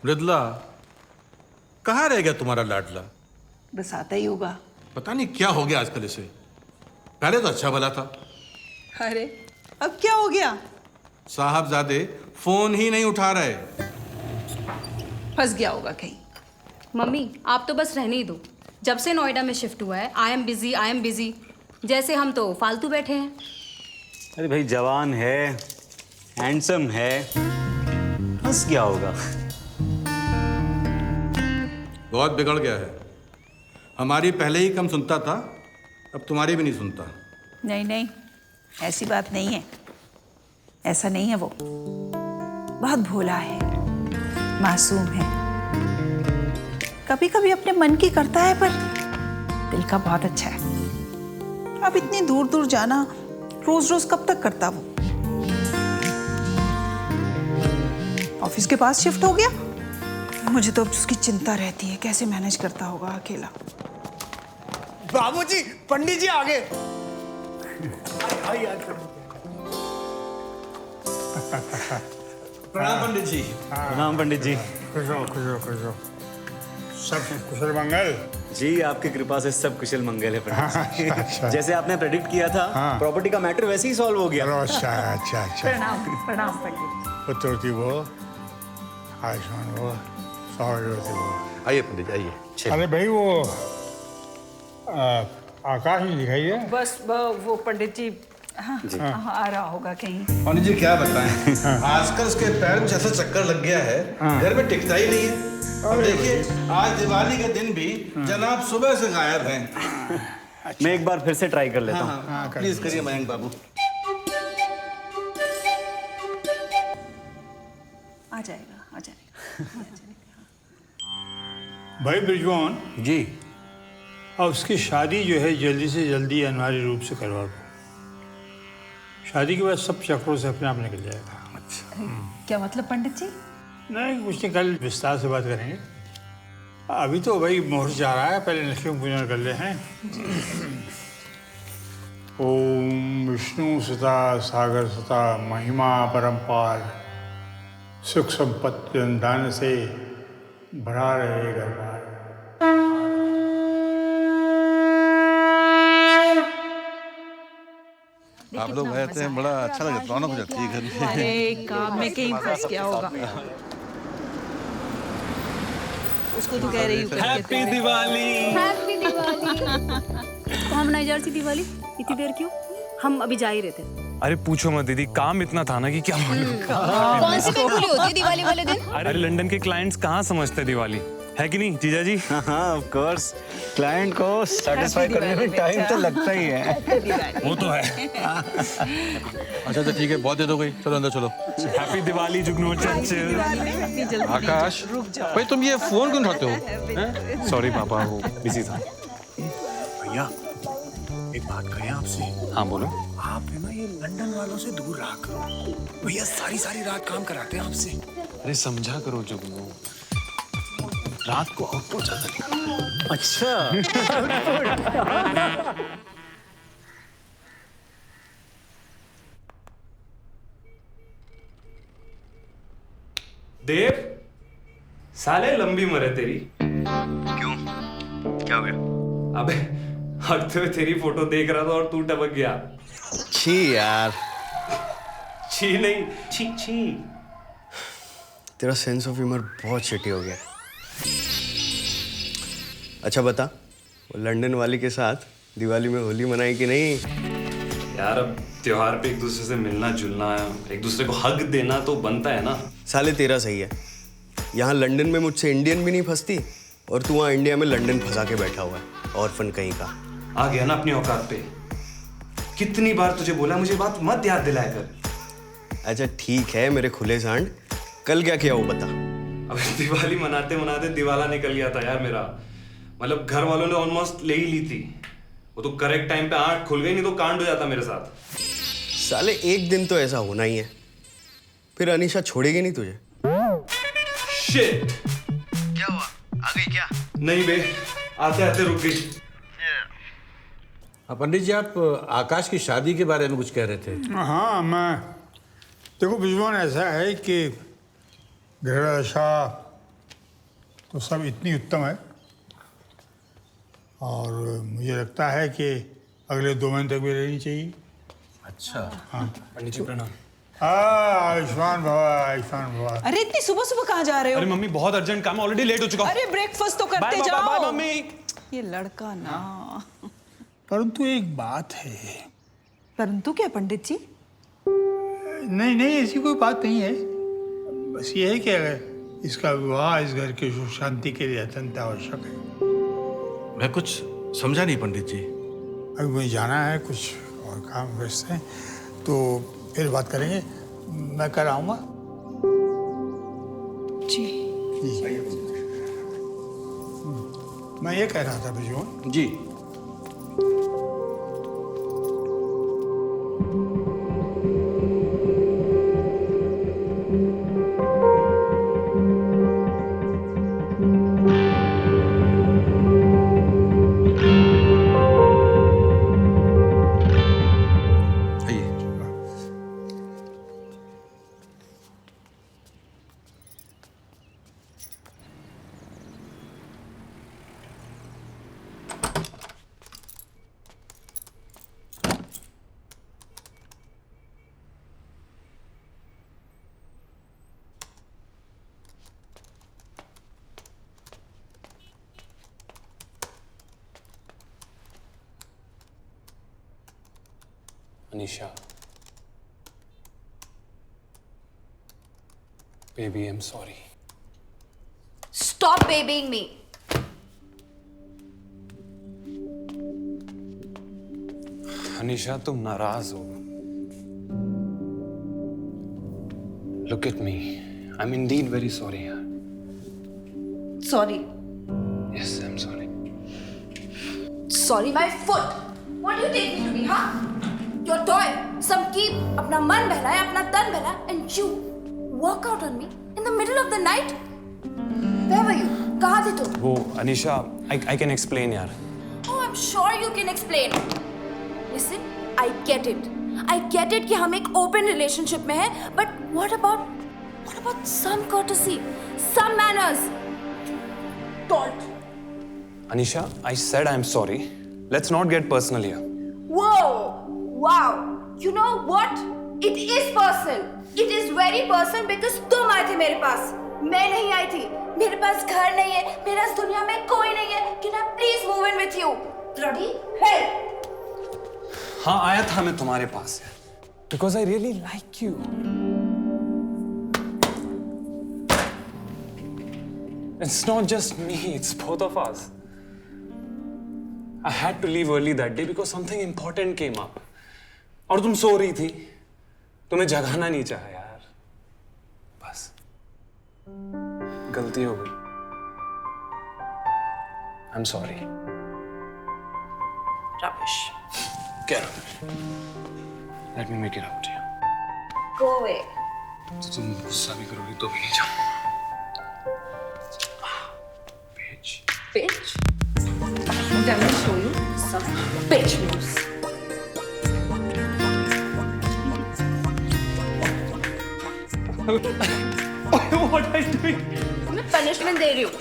मृदुला, कहाँ रह गया तुम्हारा लाडला? बस आता ही होगा। पता नहीं क्या हो गया आजकल इसे। पहले तो अच्छा भला था। अरे अब क्या हो गया? साहबजादे फोन ही नहीं उठा रहे। फंस गया होगा कहीं। मम्मी आप तो बस रहने ही दो। जब से नोएडा में शिफ्ट हुआ है आई एम बिजी जैसे हम तो फालतू बैठे हैं। अरे भाई जवान है, हैंडसम है, बस क्या होगा। बहुत बिगड़ गया है। हमारी पहले ही कम सुनता था, अब तुम्हारी भी नहीं सुनता। नहीं नहीं, ऐसी बात नहीं है। ऐसा नहीं है वो। बहुत भोला है, मासूम है। कभी कभी अपने मन की करता है पर दिल का बहुत अच्छा है। अब इतनी दूर दूर जाना रोज रोज कब तक करता वो? ऑफिस के पास शिफ्ट हो गया। मुझे तो अब उसकी चिंता रहती है, कैसे मैनेज करता होगा अकेला। बाबूजी, पंडित जी आ गए। प्रणाम पंडित जी। प्रणाम पंडित जी। खुश हो। सब कुशल मंगल। जी आपकी कृपा से सब कुशल मंगल है पंडित जी। अच्छा। जैसे आपने प्रेडिक्ट किया था, हाँ। प्रॉपर्टी का मैटर वैसे ही सॉल्व हो गया। चलो अच्छा। प्रणाम पंडित। पुत्रवती वो, आयुष्मान वो, सौभाग्यवती वो। आइए पंडित जी, आइए। अरे भाई वो आकाश नहीं दिखाई है। बस वो पंडित जी हाँ, आ रहा होगा कहीं। पंडित जी क्या बताएं, आजकल उसके पैर में जैसा चक्कर लग गया है, घर में टिकता ही नहीं है। अब देखिए आज दिवाली के दिन भी जनाब सुबह से गायब हैं। मैं एक बार फिर से ट्राई कर लेता हूँ। हाँ, प्लीज करिए मयंक बाबू। आ जाएगा। भाई ब्रिजवान, जी अब उसकी शादी जो है जल्दी से जल्दी अनिवार्य रूप से करवा दो। शादी के बाद सब चक्रों से अपने आप निकल जाएगा। क्या मतलब पंडित जी? नहीं कुछ नहीं, कल विस्तार से बात करेंगे। अभी तो भाई मुहूर्त जा रहा है, पहले लक्ष्मी पूजन कर ले हैं। ओम विष्णु सुता सागर सुता महिमा परम्पार सुख संपत्ति दान से भरा रहे घर बार। आप लोग रहते हैं, बड़ा अच्छा लगता है, रौनक हो जाती है घर में। अरे काम में कहीं फंस गया होगा। उसको तो कह रही हूँ हैप्पी दिवाली। हैप्पी दिवाली। कहाँ मनाई जा रही थी दिवाली? इतनी देर क्यों? हम अभी जा ही रहे थे। अरे पूछो मत दीदी, काम इतना था ना कि क्या मालूम। कौन सी बेवकूफी होती है दिवाली वाले दिन? अरे लंदन के क्लाइंट्स कहाँ समझते दिवाली, है कि नहीं जीजा जी? हाँ ऑफ कोर्स, क्लाइंट को सेटिस्फाई करने में टाइम तो लगता ही है। वो तो है। अच्छा ठीक है, बहुत देर हो गई, चलो अंदर चलो। हैप्पी दिवाली जुगनू चंचल। आकाश भाई तुम ये फोन क्यों उठाते हो? सॉरी पापा, वो बिजी था। भैया एक बात करें आपसे। हाँ बोलो। आप है ना ये लंदन वालों से दूर रहा करो। भैया सारी रात काम कराते हैं आपसे। अरे समझा करो जुगनू, रात को आउटपुट ज्यादा निकलता। अच्छा देव साले लंबी मरे तेरी। क्यों, क्या हो गया? अबे हटते हुए तेरी फोटो देख रहा था और तू टपक गया। छी यार, छी नहीं, छी छी। तेरा सेंस ऑफ ह्यूमर बहुत शिटी हो गया। अच्छा बता, वो लंदन वाली के साथ दिवाली में होली मनाई कि नहीं? यार अब त्योहार पे एक दूसरे से मिलना जुलना, एक दूसरे को हक देना तो बनता है ना। साले तेरा सही है, यहाँ लंदन में मुझसे इंडियन भी नहीं फंसती और तू वहाँ इंडिया में लंदन फंसा के बैठा हुआ है ऑर्फन कहीं का। आ गया ना अपनी औकात पे। कितनी बार तुझे बोला मुझे बात मत याद दिलाया कर। अच्छा ठीक है मेरे खुले सांड, कल क्या किया वो बता। अब दिवाली मनाते मनाते दिवाला निकल गया था यार मेरा। मतलब घर वालों ने ऑलमोस्ट ले ही ली थी। वो तो करेक्ट टाइम पे आंख खुल गई, नहीं तो कांड हो जाता मेरे साथ। साले एक दिन तो ऐसा होना ही है, फिर अनीशा छोड़ेगी नहीं तुझे। शिट! क्या हुआ, आ गई क्या? नहीं बे, आते आते रुक गई। पंडित जी, आप आकाश की शादी के बारे में कुछ कह रहे थे। हाँ, मैं देखो विजवान ऐसा है कि ग्रह दशा तो सब इतनी उत्तम है और मुझे लगता है कि अगले 2 महीने तक भी रहनी चाहिए। अच्छा। हाँ पंडित जी प्रणाम। आयुष्मान भवा, आयुष्मान भवा। अरे इतनी सुबह सुबह कहाँ जा रहे हो? अरे मम्मी बहुत अर्जेंट काम है, ऑलरेडी लेट हो चुका हूं। अरे ब्रेकफास्ट तो करते बाय जाओ। Bye mummy. ये लड़का ना। परंतु एक बात है। परंतु क्या पंडित जी? नहीं नहीं, ऐसी कोई बात नहीं है। बस ये है कि अगर इसका विवाह इस घर की सुख शांति के लिए अत्यंत आवश्यक है। मैं कुछ समझा नहीं पंडित जी। अभी मुझे जाना है, कुछ और काम व्यस्त है, तो फिर बात करेंगे। मैं कल आऊँगा। जी। मैं ये कह रहा था बिजोन जी। Anisha, baby, I'm sorry. Stop babying me. Anisha, तुम नाराज हो। Look at me. I'm indeed very sorry, yaar. Sorry. Yes, I'm sorry. Sorry, my foot. What do you take me to be, huh? Your toy. Some keep अपना मन बहलाए, अपना तन बहलाए, and you walk out on me in the middle of the night. Where were you? कहाँ थे तुम? वो Anisha, I can explain, यार. Oh, I'm sure you can explain. Listen, I get it. I get it कि हम एक open relationship में हैं, but what about some courtesy, some manners? Don't. Anisha, I said I'm sorry. Let's not get personal here. Whoa! Wow! You know what? It is personal. It is very personal because तुम आए थे मेरे पास. मैं नहीं आई थी. मेरे पास घर नहीं है. मेरा इस दुनिया में कोई नहीं है. Can I please move in with you? Bloody hell! हाँ, आया था मैं तुम्हारे पास because I really like you. It's not just me, it's both of us. I had to leave early that day because something important came up. और तुम सो रही थी, तुम्हें जगाना नहीं चाहा यार। बस गलती हो गई। I'm sorry. Rubbish. क्या rubbish? Let me make it up to you. Go away. तो तुम गुस्सा भी करोगी तो भी नहीं जाऊंगा। Bitch. Bitch. Let me show you some bitch moves. What are you doing? मैं punishment दे रही हूँ.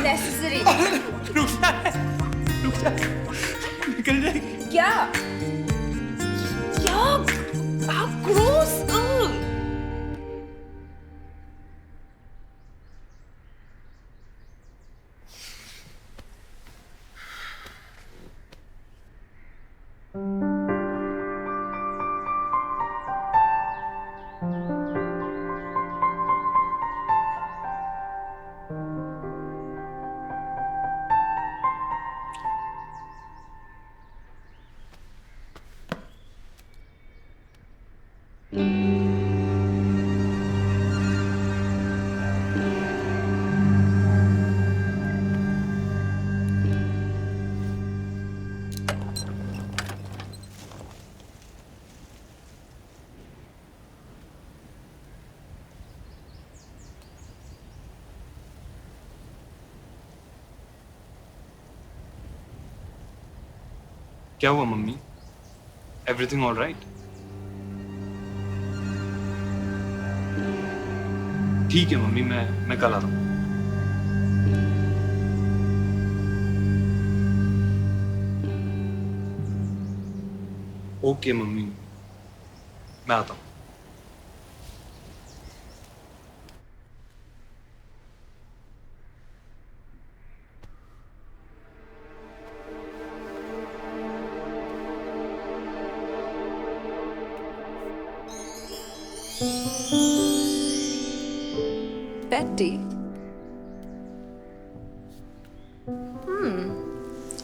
Necessary. रुक जा, निकल जाएगी। क्या? क्या? How gross! Ugh. क्या हुआ मम्मी? Everything all right? ठीक है मम्मी, मैं कल आता हूँ। ओके मम्मी, मैं आता हूँ। Betty.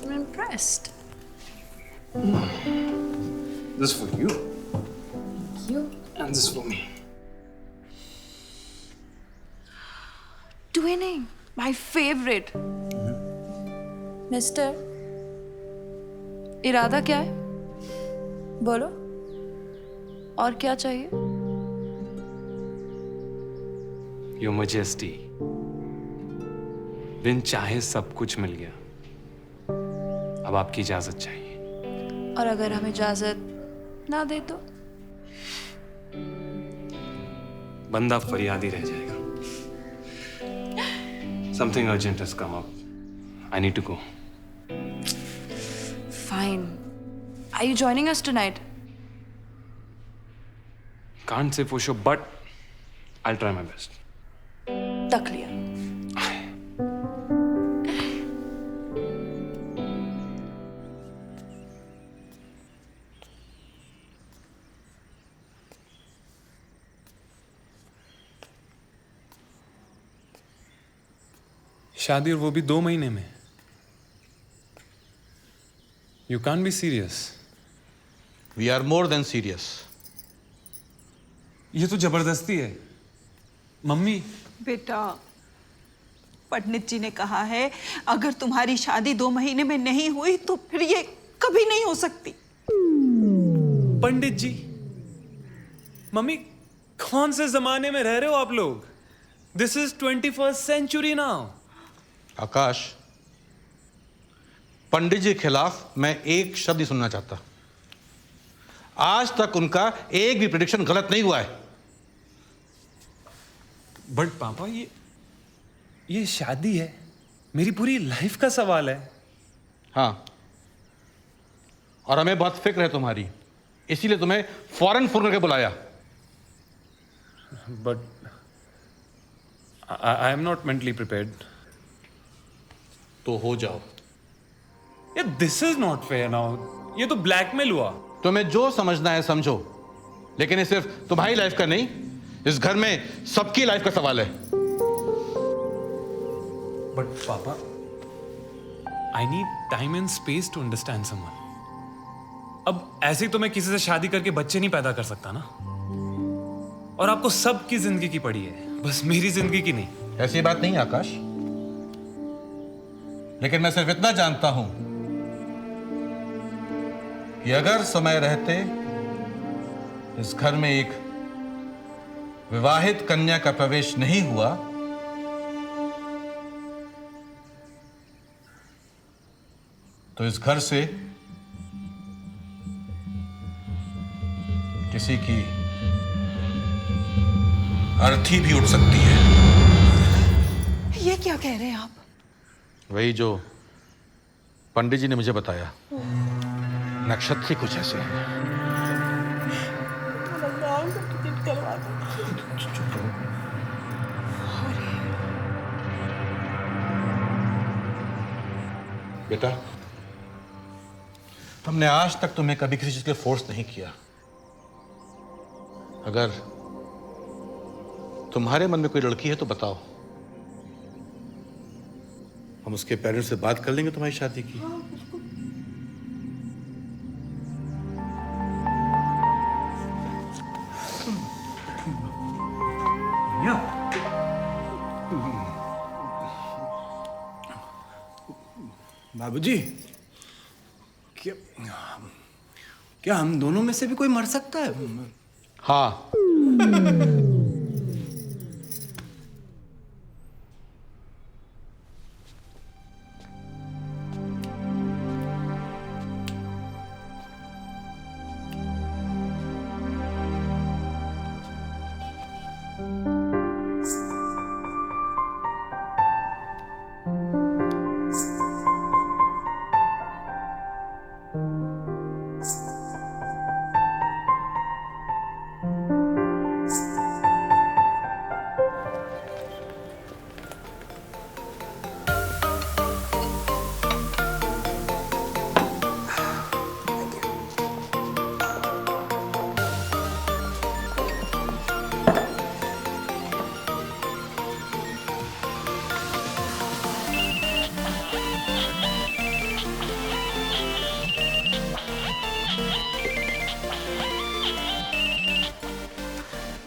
I'm impressed. This for you You? and this for me. Twinning. My favorite. Mister. इरादा क्या है? बोलो। और क्या चाहिए? Your Majesty, बिन चाहे सब कुछ मिल गया। अब आपकी इजाजत चाहिए। और अगर हम इजाजत ना दे तो? बंदा फरियादी रह जाएगा। Something urgent has come up. I need to go. Fine. Are you joining us tonight? Can't say for sure, but I'll try my best. तक लिया। शादी और वो भी 2 महीने में। You can't be serious. We are more than serious. ये तो जबरदस्ती है मम्मी। बेटा, पंडित जी ने कहा है अगर तुम्हारी शादी 2 महीने में नहीं हुई तो फिर ये कभी नहीं हो सकती। पंडित जी, मम्मी कौन से जमाने में रह रहे हो आप लोग? This is 21st century now. आकाश, पंडित जी के खिलाफ मैं एक शब्द नहीं सुनना चाहता। आज तक उनका एक भी प्रेडिक्शन गलत नहीं हुआ है। बट पापा, ये शादी है, मेरी पूरी लाइफ का सवाल है। हाँ, और हमें बहुत फिक्र है तुम्हारी, इसीलिए तुम्हें फौरन फोन करके बुलाया। But I am not mentally prepared. तो हो जाओ। ये this is not fair now. ये तो ब्लैकमेल हुआ। तुम्हें जो समझना है समझो, लेकिन ये सिर्फ तुम्हारी लाइफ का नहीं, इस घर में सबकी लाइफ का सवाल है। But papa, I need time and space to understand someone. अब ऐसे ही तो मैं किसी से शादी करके बच्चे नहीं पैदा कर सकता ना। और आपको सबकी जिंदगी की पड़ी है, बस मेरी जिंदगी की नहीं। ऐसी बात नहीं आकाश, लेकिन मैं सिर्फ इतना जानता हूं कि अगर समय रहते इस घर में एक विवाहित कन्या का प्रवेश नहीं हुआ तो इस घर से किसी की अर्थी भी उठ सकती है। ये क्या कह रहे हैं आप? वही जो पंडित जी ने मुझे बताया, नक्षत्र कुछ ऐसे हैं। बेटा, हमने आज तक तुम्हें कभी किसी चीज के लिए फोर्स नहीं किया। अगर तुम्हारे मन में कोई लड़की है तो बताओ, हम उसके पेरेंट्स से बात कर लेंगे तुम्हारी शादी की। बाबूजी, क्या हम दोनों में से भी कोई मर सकता है? हाँ,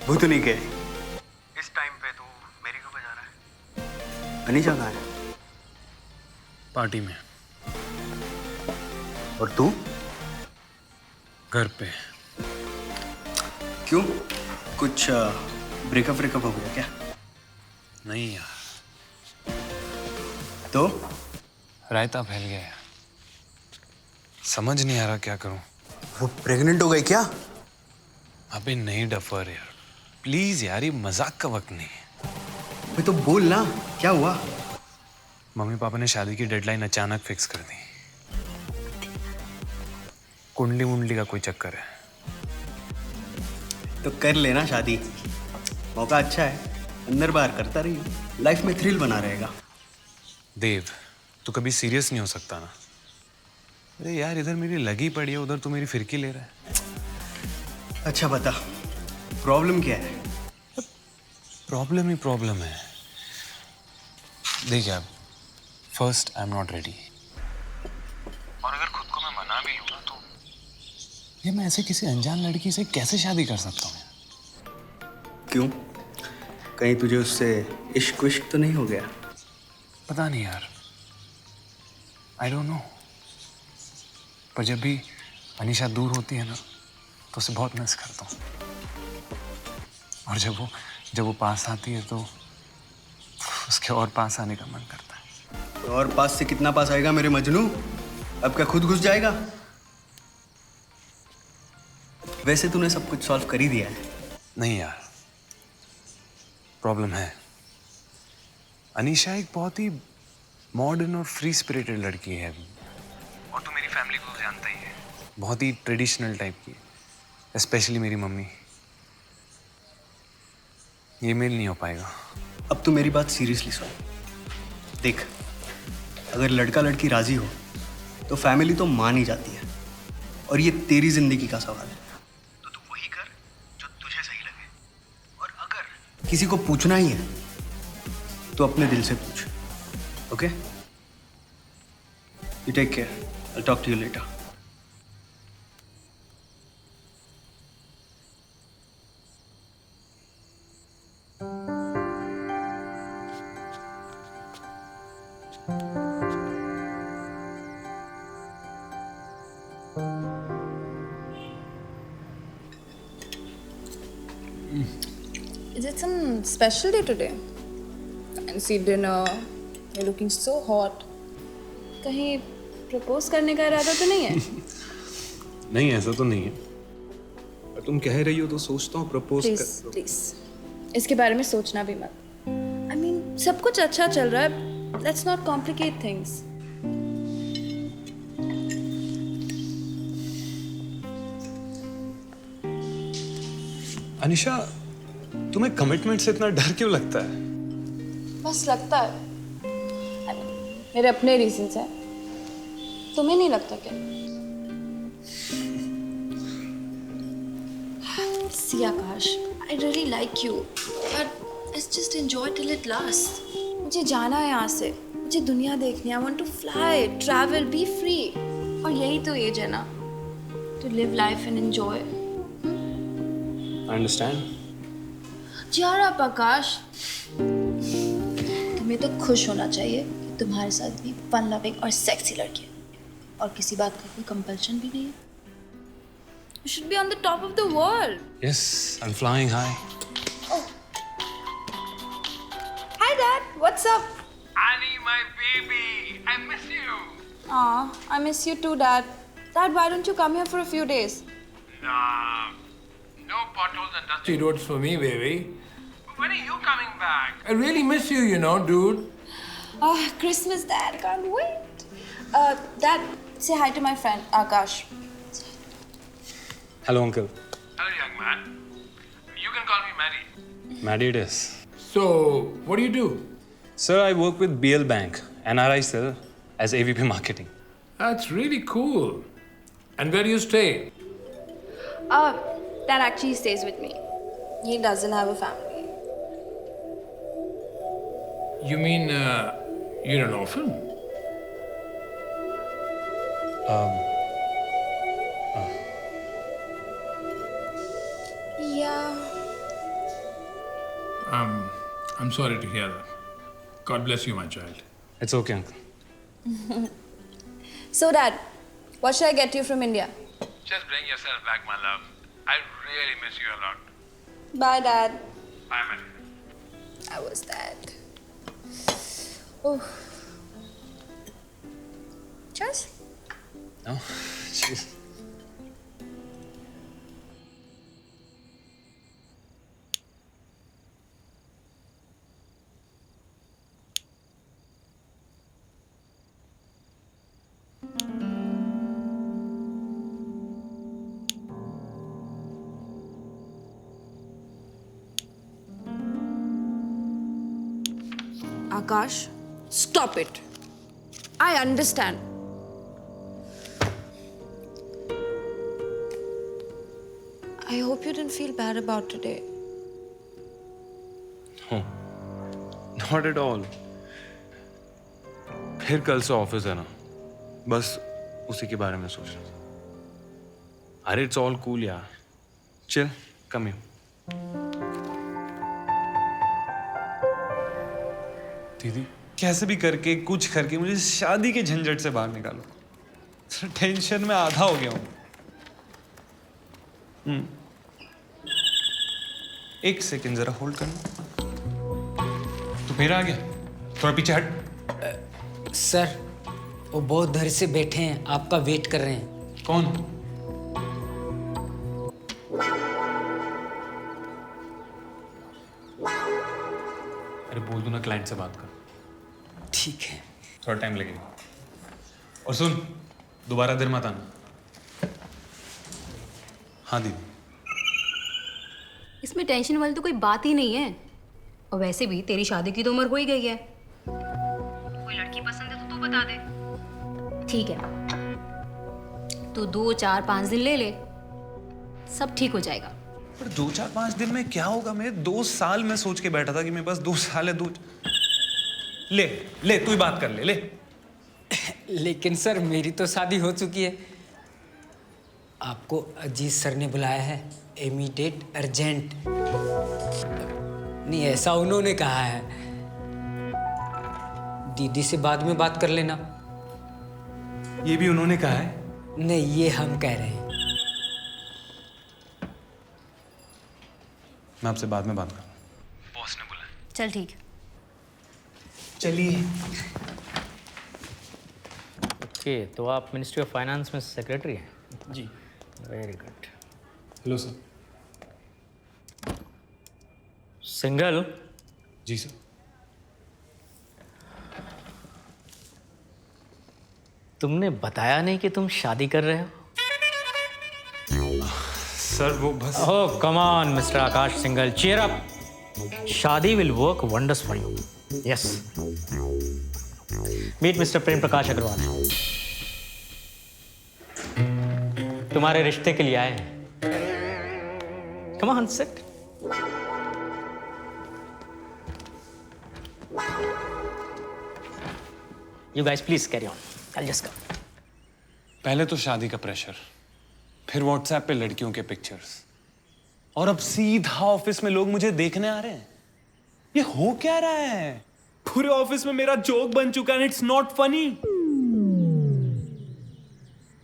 भूतनी के इस टाइम पे तू मेरी क्यों बजा रहा है? अनीशा कहाँ है? पार्टी में। और तू? घर पे। क्यों? कुछ ब्रेकअप हो गया क्या? नहीं यार, तो रायता फैल गया यार। समझ नहीं आ रहा क्या करूं। वो प्रेग्नेंट हो गई क्या? अबे नहीं डफर यार, प्लीज यार, ये मजाक का वक्त नहीं है। भाई तो बोल ना, क्या हुआ? मम्मी पापा ने शादी की डेडलाइन अचानक फिक्स कर दी। कुंडली मुंडली का कोई चक्कर है। तो कर लेना शादी, मौका अच्छा है, अंदर बाहर करता रही, लाइफ में थ्रिल बना रहेगा। देव, तू कभी सीरियस नहीं हो सकता ना। अरे यार, इधर मेरी लगी पड़ी है, उधर तू मेरी फिरकी ले रहा है। अच्छा बता, प्रॉब्लम क्या है? प्रॉब्लम ही प्रॉब्लम है। देख यार, first I am not ready, और अगर खुद को मैं मना भी लूँ ना तो ये मैं ऐसे किसी अनजान लड़की से कैसे शादी कर सकता हूँ? क्यों? कहीं तुझे उससे इश्क विश्क तो नहीं हो गया? पता नहीं यार, आई डोंट नो। पर जब भी अनीशा दूर होती है ना तो उसे बहुत मिस करता हूँ। और जब वो पास आती है तो उसके और पास आने का मन करता है। तो और पास से कितना पास आएगा मेरे मजनू? अब क्या खुद घुस जाएगा? वैसे तूने सब कुछ सॉल्व कर ही दिया है। नहीं यार, प्रॉब्लम है। अनीशा एक बहुत ही मॉडर्न और फ्री स्पिरिटेड लड़की है, और तू मेरी फैमिली को जानता ही है, बहुत ही ट्रेडिशनल टाइप की, स्पेशली मेरी मम्मी। ये मेल नहीं हो पाएगा। अब तू मेरी बात सीरियसली सुन। देख, अगर लड़का लड़की राजी हो तो फैमिली तो मान ही जाती है, और ये तेरी जिंदगी का सवाल है, तो तू वही कर जो तुझे सही लगे। और अगर किसी को पूछना ही है तो अपने दिल से पूछ। Okay? You take care, I talk to you later. Is it some special day today? Fancy dinner. You're looking so hot. कहीं प्रपोज करने का इरादा तो नहीं है? नहीं, ऐसा तो नहीं है, पर तुम कह रही हो तो सोचता हूँ प्रपोज कर। प्लीज इसके बारे में सोचना भी मत। I mean, सब कुछ अच्छा चल रहा है। Let's not complicate things. Anisha, तुम्हें कमिटमेंट से इतना डर क्यों लगता है? बस लगता है। I mean, मेरे अपने रीजंस हैं। तुम्हें नहीं लगता क्या? See Akash, I really like you, but let's just enjoy till it lasts. मुझे जाना है यहाँ से, मुझे दुनिया देखनी है। I want to fly, travel, be free. और यही तो एज है ना, to live life and enjoy. I understand. यार आप आकाश, तुम्हें तो खुश होना चाहिए कि तुम्हारे साथ भी फन लविंग और सेक्सी लड़की है, और किसी बात का कोई कंपल्शन भी नहीं है। You should be on the top of the world. Yes, I'm flying high. Hi Dad, what's up? Annie, my baby, I miss you. Aw, I miss you too, Dad. Dad, why don't you come here for a few days? Nah, no potholes and dusty roads for me, baby. When are you coming back? I really miss you, you know, dude. Christmas, Dad, can't wait. Dad, say hi to my friend Akash. Hello, uncle. Hello, young man. You can call me Maddie. Maddie it is. So, what do you do? Sir, I work with BL Bank, NRI sir, as AVP marketing. That's really cool. And where do you stay? Dad actually stays with me. He doesn't have a family. You mean you're an orphan? Yeah, I'm sorry to hear that. God bless you, my child. It's okay, uncle. So, Dad, what should I get you from India? Just bring yourself back, my love. I really miss you a lot. Bye, Dad. Bye, man. How was that? Oh. Cheers. No? Jeez. Akash, stop it. I understand. I hope you didn't feel bad about today. No, not at all. फिर कल से office है ना, बस उसी के बारे में सोच रहा था। अरे इट्स ऑल कूल यार। Chill, come here. दीदी कैसे भी करके कुछ करके मुझे शादी के झंझट से बाहर निकालो। टेंशन में आधा हो गया हूं। एक सेकंड जरा होल्ड करना। तो फिर आ गया, थोड़ा पीछे हट। सर, वो बहुत देर से बैठे हैं, आपका वेट कर रहे हैं। कौन? अरे बोल दो ना क्लाइंट से बात कर। ठीक है। थोड़ा टाइम लगेगा। और सुन, दोबारा देर मत आना। हाँ दीदी। इसमें टेंशन वाली तो कोई बात ही नहीं है। और वैसे भी तेरी शादी की तो उम्र हो ही गई है। कोई लड़की पसंद है तो तू बता दे। ठीक है, तो 2, 4, 5 दिन ले ले, सब ठीक हो जाएगा। पर 2, 4, 5 दिन में क्या होगा? मैं 2 साल में सोच के बैठा था कि मेरे पास 2 साल है। ले तू ही बात कर ले। लेकिन सर, मेरी तो शादी हो चुकी है। आपको अजीत सर ने बुलाया है, इमीडिएट अर्जेंट। नहीं, ऐसा उन्होंने कहा है। दीदी से बाद में बात कर लेना। ये भी उन्होंने कहा है? नहीं, ये हम कह रहे हैं। मैं आपसे बाद में बात करूँ। बॉस ने बुलाया। चल ठीक। चलिए। ओके, तो आप मिनिस्ट्री ऑफ फाइनेंस में सेक्रेटरी हैं? जी। Very good. Hello sir. Single? जी सर। तुमने बताया नहीं कि तुम शादी कर रहे हो? सर वो बस। Oh come on mister Akash single, cheer up. शादी will work wonders for you. Yes. Meet mister Prem Prakash Agarwal. तुम्हारे रिश्ते के लिए आए हैं। Come on sit. You guys please carry on. I'll just come. पहले तो शादी का प्रेशर, फिर व्हाट्सएप पे लड़कियों के पिक्चर्स, और अब सीधा ऑफिस में लोग मुझे देखने आ रहे हैं। ये हो क्या रहा है? पूरे ऑफिस में मेरा जोक बन चुका है। It's not funny.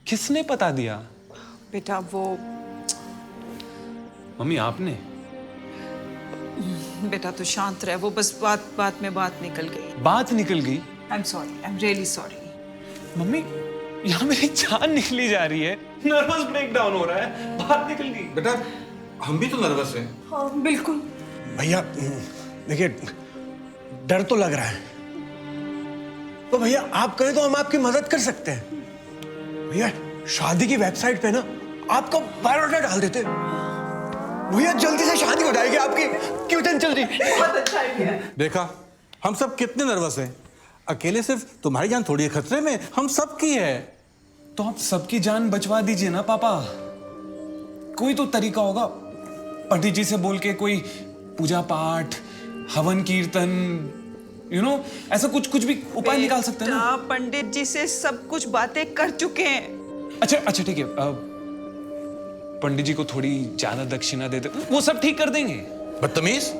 किसने पता दिया? बेटा वो मम्मी आपने? बेटा तो शांत रहे, वो बस बात में बात निकल गई। बात निकल गई? I am sorry, I am really sorry. Mummy यहाँ मेरी जान निकली जा रही है, नर्वस ब्रेकडाउन हो रहा है, बात निकल गई। बेटा हम भी तो नर्वस हैं। हाँ बिल्कुल। भैया देखिए, डर तो लग रहा है, तो भैया आप कहें तो हम आपकी मदद कर सकते हैं। भैया शादी की वेबसाइट पे ना आपका बायोडाटा डाल देते, भैया जल्दी से शादी हो जाएगी आपकी। क्यों टेंशन जी? बहुत अच्छा आइडिया है। देखा हम सब कितने नर्वस हैं। अकेले सिर्फ तुम्हारी जान थोड़ी है खतरे में, हम सब की है। तो आप सबकी जान बचवा दीजिए ना पापा। कोई तो तरीका होगा, पंडित जी से बोल के कोई पूजा पाठ, हवन कीर्तन, ऐसा कुछ भी उपाय निकाल सकते हैं ना। पंडित जी से सब कुछ बातें कर चुके हैं। अच्छा ठीक है, पंडित जी को थोड़ी ज्यादा दक्षिणा दे दे, वो सब ठीक कर देंगे। बदतमीज,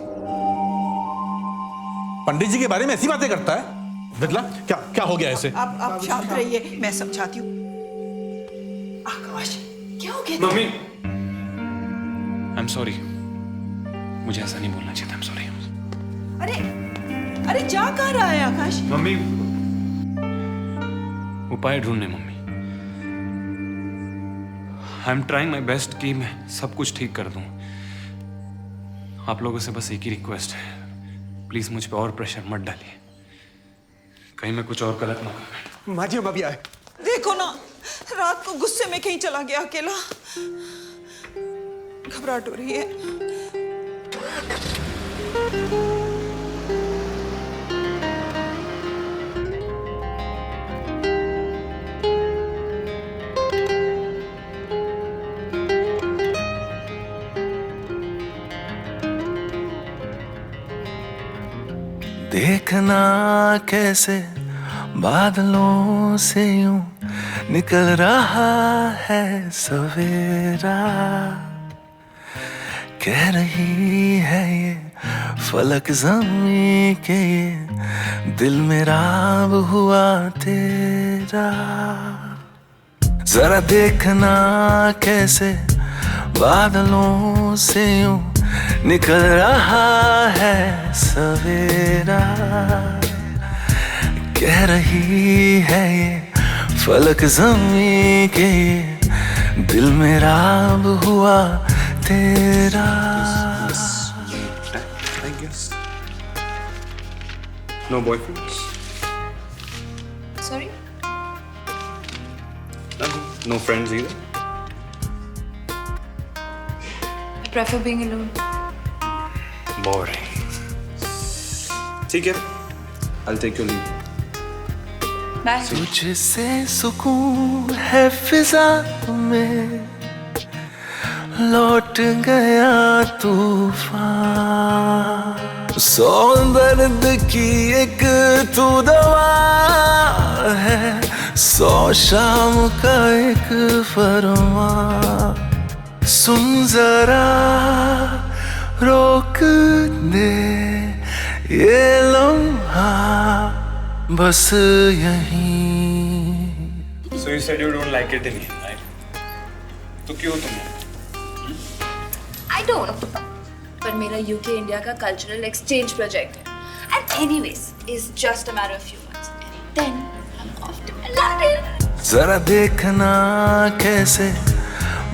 पंडित जी के बारे में ऐसी बातें करता है? विद्ला, क्या क्या हो गया ऐसे? आप शांत रहिए, मैं समझाती हूँ। आकाश, क्या हो गया? मम्मी, आई एम सॉरी, मुझे ऐसा नहीं बोलना चाहिए था। I am sorry. अरे जा कहाँ रहा है आकाश? मम्मी, उपाय ढूंढने mummy. I am trying my best कि मैं सब कुछ ठीक कर दूं। आप लोगों से बस एक ही रिक्वेस्ट है, प्लीज मुझ पे और प्रेशर मत डालिए, कहीं मैं कुछ और गलत ना करूं। माँ जी हम अभी आए। देखो ना, रात को गुस्से में कहीं चला गया अकेला। घबराहट हो रही है। देखना कैसे बादलों से यूं निकल रहा है सवेरा, कह रही है ये फलक ज़मीं के ये दिल मेरा अब हुआ तेरा। जरा देखना कैसे बादलों से यूं निकल रहा है सवेरा, कह रही है ये फलक ज़मीं के ये दिल मेरा अब हुआ तेरा। No boyfriends? Sorry? No friends either? I prefer being alone. Boring. ठीक है, I'll take your leave. Bye. तुझसे सुकून है फिजा में, लौट गया तूफान, सौ दर्द की एक तू दवा है, सौ शाम का एक फरमान। सुन जरा रोक दे ये लम्हा बस यहीं। So you said you don't like it in here, right? तो क्यों तुम? I don't. पर मेरा UK इंडिया का कल्चरल एक्सचेंज प्रोजेक्ट है. And anyways, it's just a matter of few months. Then I'm off to London. जरा देखना कैसे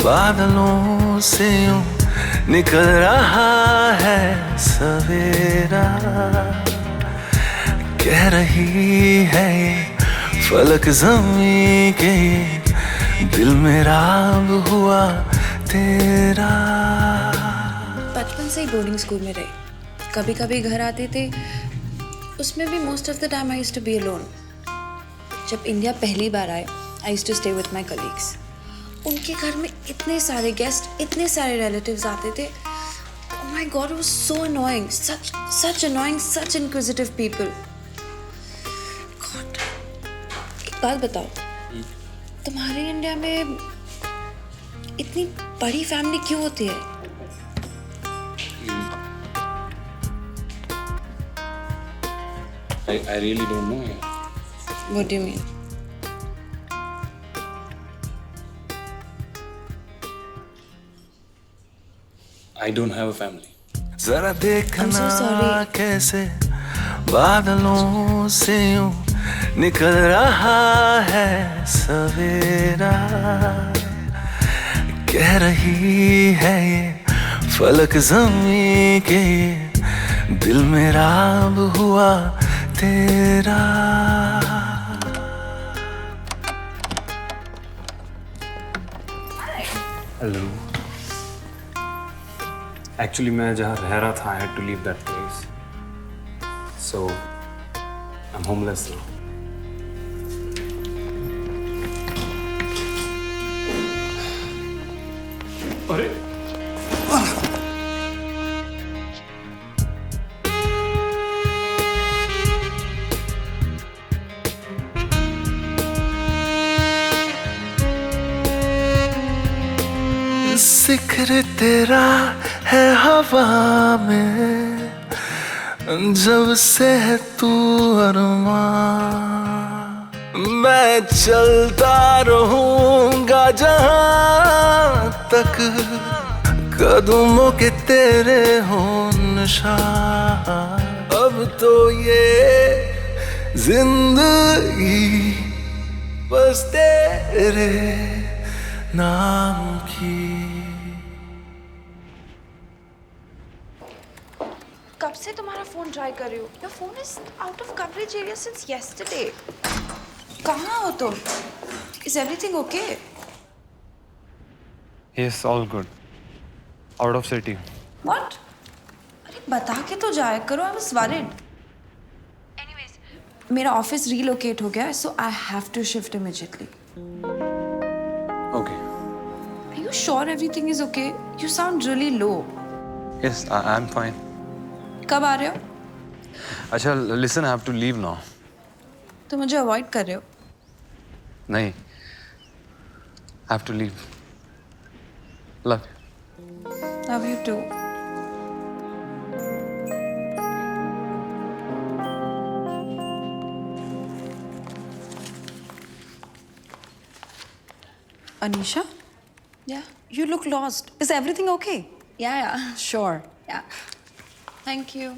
बादलों से यूं निकल रहा है सवेरा, कह रही है ये फलक ज़मीं के ये दिल मेरा अब हुआ तेरा। बचपन से ही बोर्डिंग स्कूल में रहे, कभी कभी घर आते थे, उसमें भी most of the time I used to be alone. जब इंडिया पहली बार आए, I used to stay with my colleagues. उनके घर में इतने सारे गेस्ट, इतने सारे रिलेटिव्स आते थे। Oh my God, it was so annoying, such annoying, such inquisitive people. God, एक बात बताओ, तुम्हारे इंडिया में इतनी बड़ी फैमिली क्यों होती है? I really don't know. What do you mean? I don't have a family. जरा देखना कैसे बादलों से यूं निकल रहा है सवेरा, कह रही है ये फलक ज़मीं के ये दिल मेरा अब हुआ तेरा। Hello. Actually, मैं जहाँ रह रहा था, I had to leave that place. So, I'm homeless now. अरे जिक्र तेरा है हवा में, जब से है तू अरमां, मैं चलता रहूंगा जहां तक कदमों के तेरे हो निशान। अब तो ये जिंदगी बस तेरे नाम की। कब से तुम्हारा फोन ट्राई कर रही हो? Your phone is out of coverage area since yesterday. कहाँ हो तुम? Is everything okay? Yes, all good. Out of city. What? अरे बता के तो जाया करो, आई वाज वरीड। एनीवेज, मेरा ऑफिस रीलोकेट हो गया है, so I have to shift immediately. Okay. Are you sure everything is okay? You sound really low. Yes, I'm fine. कब आ रहे हो? अच्छा, listen, I have to leave now. तो मुझे अवॉइड कर रहे हो? नहीं. I have to leave. Love you. Love you too. Anisha? Yeah. You look lost. Is everything okay? Yeah, sure. Yeah. Thank you.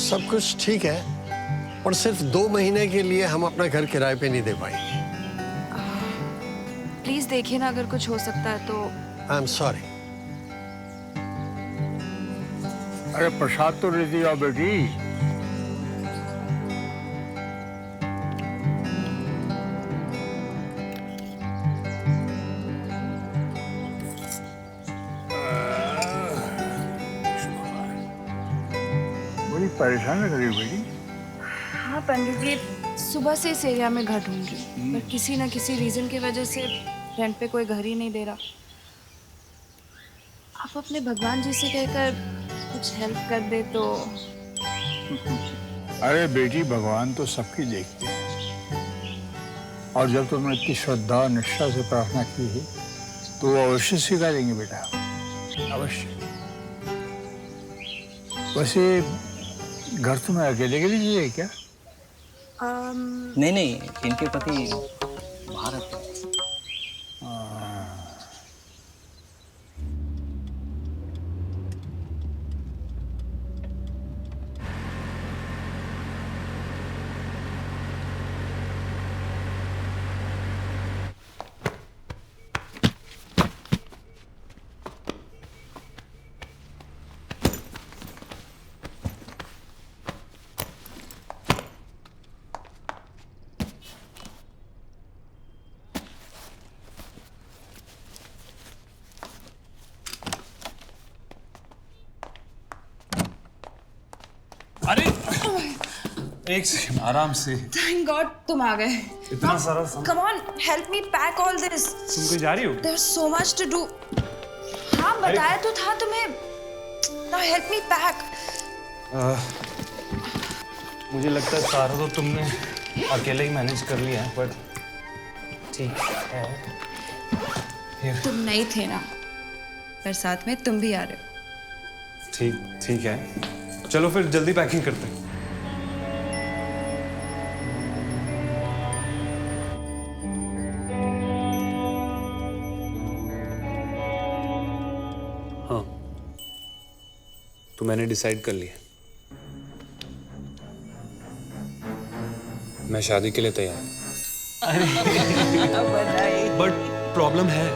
सब कुछ ठीक है, और सिर्फ 2 महीने के लिए हम अपना घर किराए पे नहीं दे पाएंगे। प्लीज देखिए ना, अगर कुछ हो सकता है तो। I am sorry. अरे प्रसाद तो दे दिया बेटी। बड़ी परेशान लग रही हो बेटी। हाँ पंडित जी, सुबह से इस एरिया में घर ढूंढ रही, पर किसी न किसी रीजन की वजह से रेंट पे कोई घर ही नहीं दे रहा। आप अपने भगवान जी से कहकर कुछ हेल्प कर दे तो। अरे बेटी, भगवान तो सबकी देखते हैं, और जब तुमने इतनी श्रद्धा और निष्ठा से प्रार्थना की है तो वो अवश्य स्वीकारेंगे बेटा, अवश्य। वैसे घर तुम्हें अकेले के लिए चाहिए क्या? नहीं नहीं, इनके पति बाहर रहते हैं। एक सेकंड, आराम से। थैंक गॉड तुम आ गए। इतना सारा सामान। Come on, help me pack all this. तुम कहीं जा रही हो? There's so much to do. हाँ, बताया तो था तुम्हें। Now help me pack. मुझे लगता है सारा तो तुमने अकेले ही मैनेज कर लिया है, बट ठीक है। तुम नहीं थे ना, पर साथ में तुम भी आ रहे हो। ठीक है, चलो फिर जल्दी पैकिंग करते हैं। हाँ, तो मैंने डिसाइड कर लिया, मैं शादी के लिए तैयार। बट प्रॉब्लम है।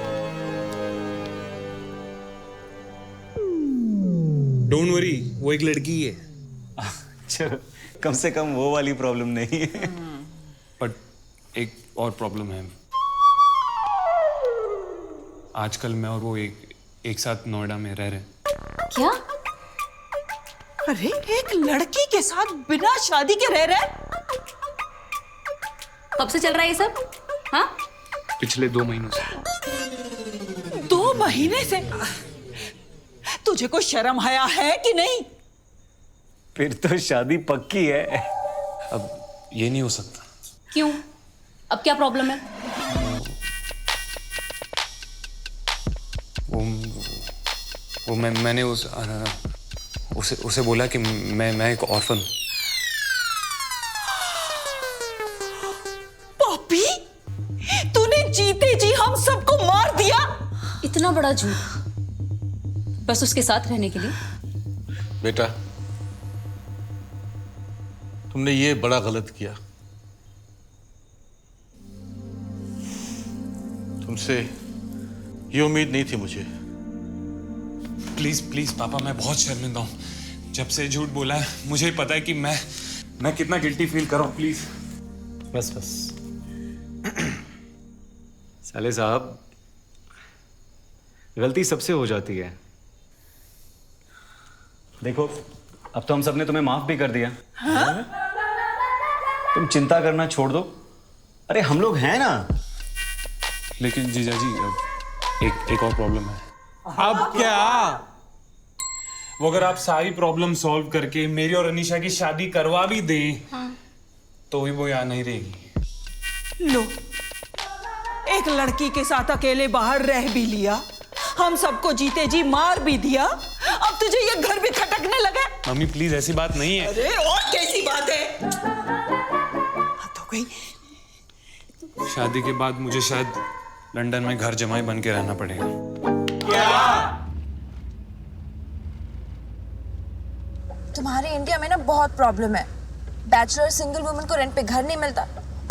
डोंट वरी, वो एक लड़की है। चलो, कम से कम वो वाली प्रॉब्लम नहीं है। बट एक और प्रॉब्लम है। आजकल मैं और वो एक साथ नोएडा में रह रहे हैं। क्या? अरे, एक लड़की के साथ बिना शादी के रह रहे? कब से चल रहा है ये सब? हाँ, पिछले 2 महीनों से। 2 महीने से? तुझे कोई शर्म हया है कि नहीं? फिर तो शादी पक्की है। अब ये नहीं हो सकता। क्यों? अब क्या प्रॉब्लम है? मैंने उसे बोला कि मैं एक ऑर्फन। पॉपी, तूने जीते जी हम सबको मार दिया। इतना बड़ा झूठ बस उसके साथ रहने के लिए? बेटा, तुमने ये बड़ा गलत किया। तुमसे ये उम्मीद नहीं थी मुझे। प्लीज प्लीज पापा, मैं बहुत शर्मिंदा हूँ। जब से झूठ बोला है, मुझे पता है कि मैं कितना गिल्टी फील कर रहा हूँ। प्लीज बस बस। साले साहब, गलती सबसे हो जाती है। देखो, अब तो हम सबने तुम्हें माफ भी कर दिया। हाँ? तुम चिंता करना छोड़ दो। अरे हम लोग हैं ना। लेकिन जीजा जी, अब एक और प्रॉब्लम है। अब क्या? वो अगर आप सारी प्रॉब्लम सॉल्व करके मेरी और अनीशा की शादी करवा भी दें, तो भी वो यहाँ नहीं रहेगी। लो, एक लड़की के साथ अकेले बाहर रह भी लिया, हम सबको जीते जी मार भी दिया, अब तुझे ये घर भी खटकने लगा। मम्मी प्लीज, ऐसी बात नहीं है। अरे और कैसी बात है? तो गई। शादी के बाद मुझे शायद लंदन में घर जमाई बन के रहना पड़ेगा। क्या? तुम्हारे इंडिया में ना बहुत प्रॉब्लम है। बैचलर सिंगल वुमन को रेंट पे घर नहीं मिलता।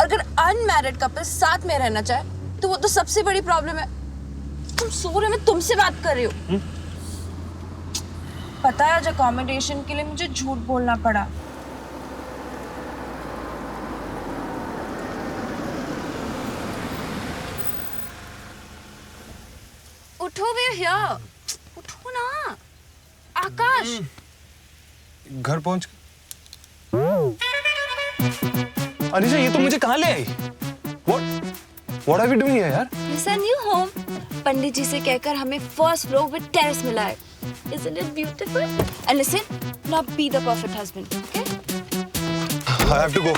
अगर अनमैरिड कपल साथ में रहना चाहे तो वो तो सबसे बड़ी प्रॉब्लम है। तुम सो रहे, मैं तुमसे बात कर रही हूँ। पता है, आज अकोमोडेशन के लिए मुझे झूठ बोलना पड़ा। उठो भैया, उठो ना। आकाश, घर पहुंच। अनीशा, ये तो मुझे कहाँ ले आई? What are we doing here, यार? Listen you home. पंडित जी से कहकर हमें फर्स्ट फ्लोर विद टेरेस मिला है। Isn't it beautiful? And listen, now be the perfect husband, okay? I have to go.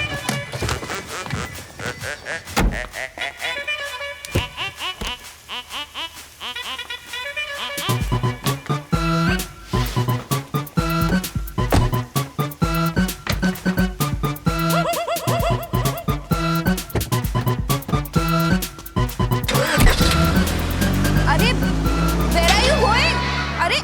अरे, where are you going? अरे,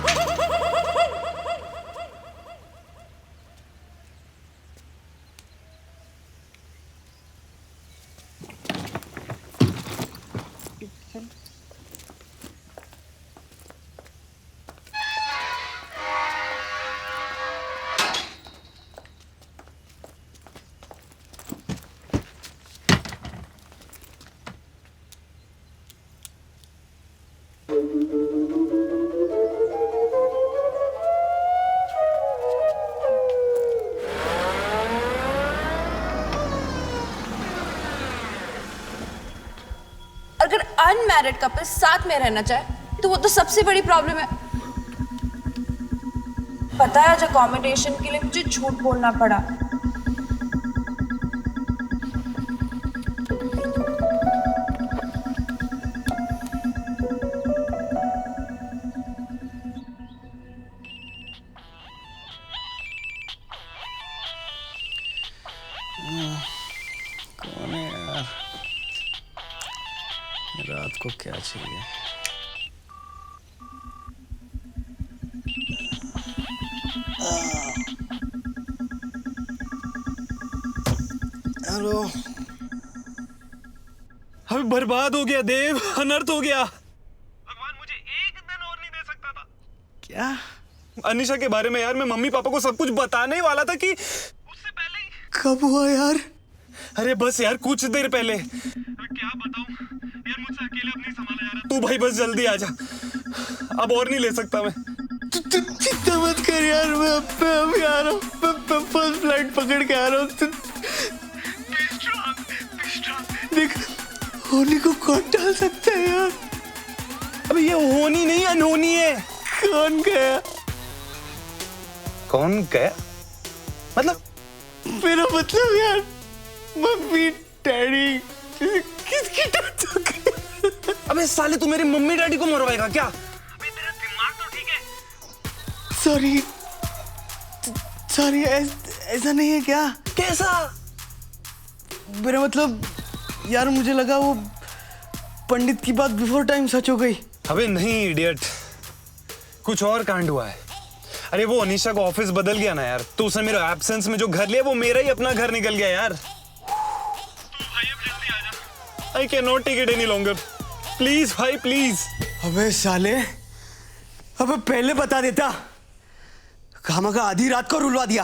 अगर unmarried couple साथ में रहना चाहे तो वो तो सबसे बड़ी प्रॉब्लम है। पता है, आज अकोमोडेशन के लिए मुझे झूठ बोलना पड़ा। कौन है यार? रात को क्या चाहिए? हेलो। अभी बर्बाद हो गया देव, अनर्थ हो गया। भगवान मुझे एक दिन और नहीं दे सकता था क्या? अनीशा के बारे में यार, मैं मम्मी पापा को सब कुछ बताने ही वाला था कि उससे पहले ही। कब हुआ यार? अरे बस यार, कुछ देर पहले। क्या बताऊं यार, मुझसे अकेले अब नहीं संभाला जा रहा। तू भाई बस जल्दी आ जा, अब और नहीं ले सकता मैं। चिंता मत कर यार, मैं अभी आ रहा हूँ। मैं फर्स्ट फ्लाइट पकड़ के आ रहा हूँ। होनी को कौन डाल सकता है यार? अबे ये होनी नहीं अनहोनी है। कौन गया? कौन गया मतलब? मेरा मतलब यार, मम्मी डैडी किसकी डेथ हो गई? अबे साले तू मेरी मम्मी डैडी को मरवाएगा क्या? सॉरी सॉरी, ऐसा नहीं है क्या? कैसा? मेरा मतलब यार, मुझे लगा वो पंडित की बात बिफोर टाइम सच हो गई। अबे नहीं इडियट, कुछ और कांड हुआ है। अरे वो अनीशा का ऑफिस बदल गया ना यार, तो उसने मेरे एब्सेंस में जो घर लिया वो मेरा ही अपना घर निकल गया यार। I cannot take it any longer. Please भाई प्लीज। अबे साले, अबे पहले बता देता, खामखा आधी रात को रुलवा दिया।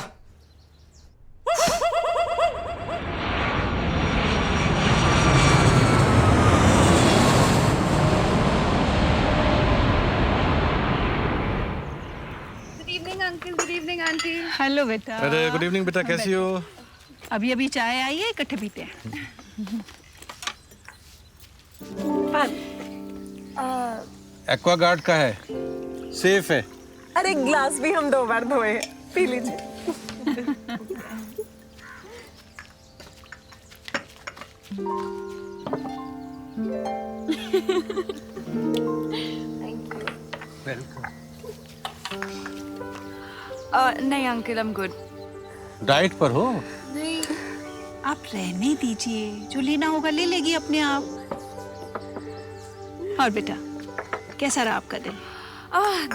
Good evening uncle, good evening aunty. Hello बेटा। अरे गुड इवनिंग बेटा, कैसी हो? अभी अभी चाय आई है, इकट्ठे पीते हैं। एक्वागार्ड का है, सेफ है। अरे ग्लास भी हम 2 बार धोए हैं, पी लीजिए। नहीं uncle, I am good. Diet पर हो? नहीं, आप रहने दीजिए, जो लेना होगा ले लेगी अपने आप। और बेटा, कैसा रहा आपका दिन?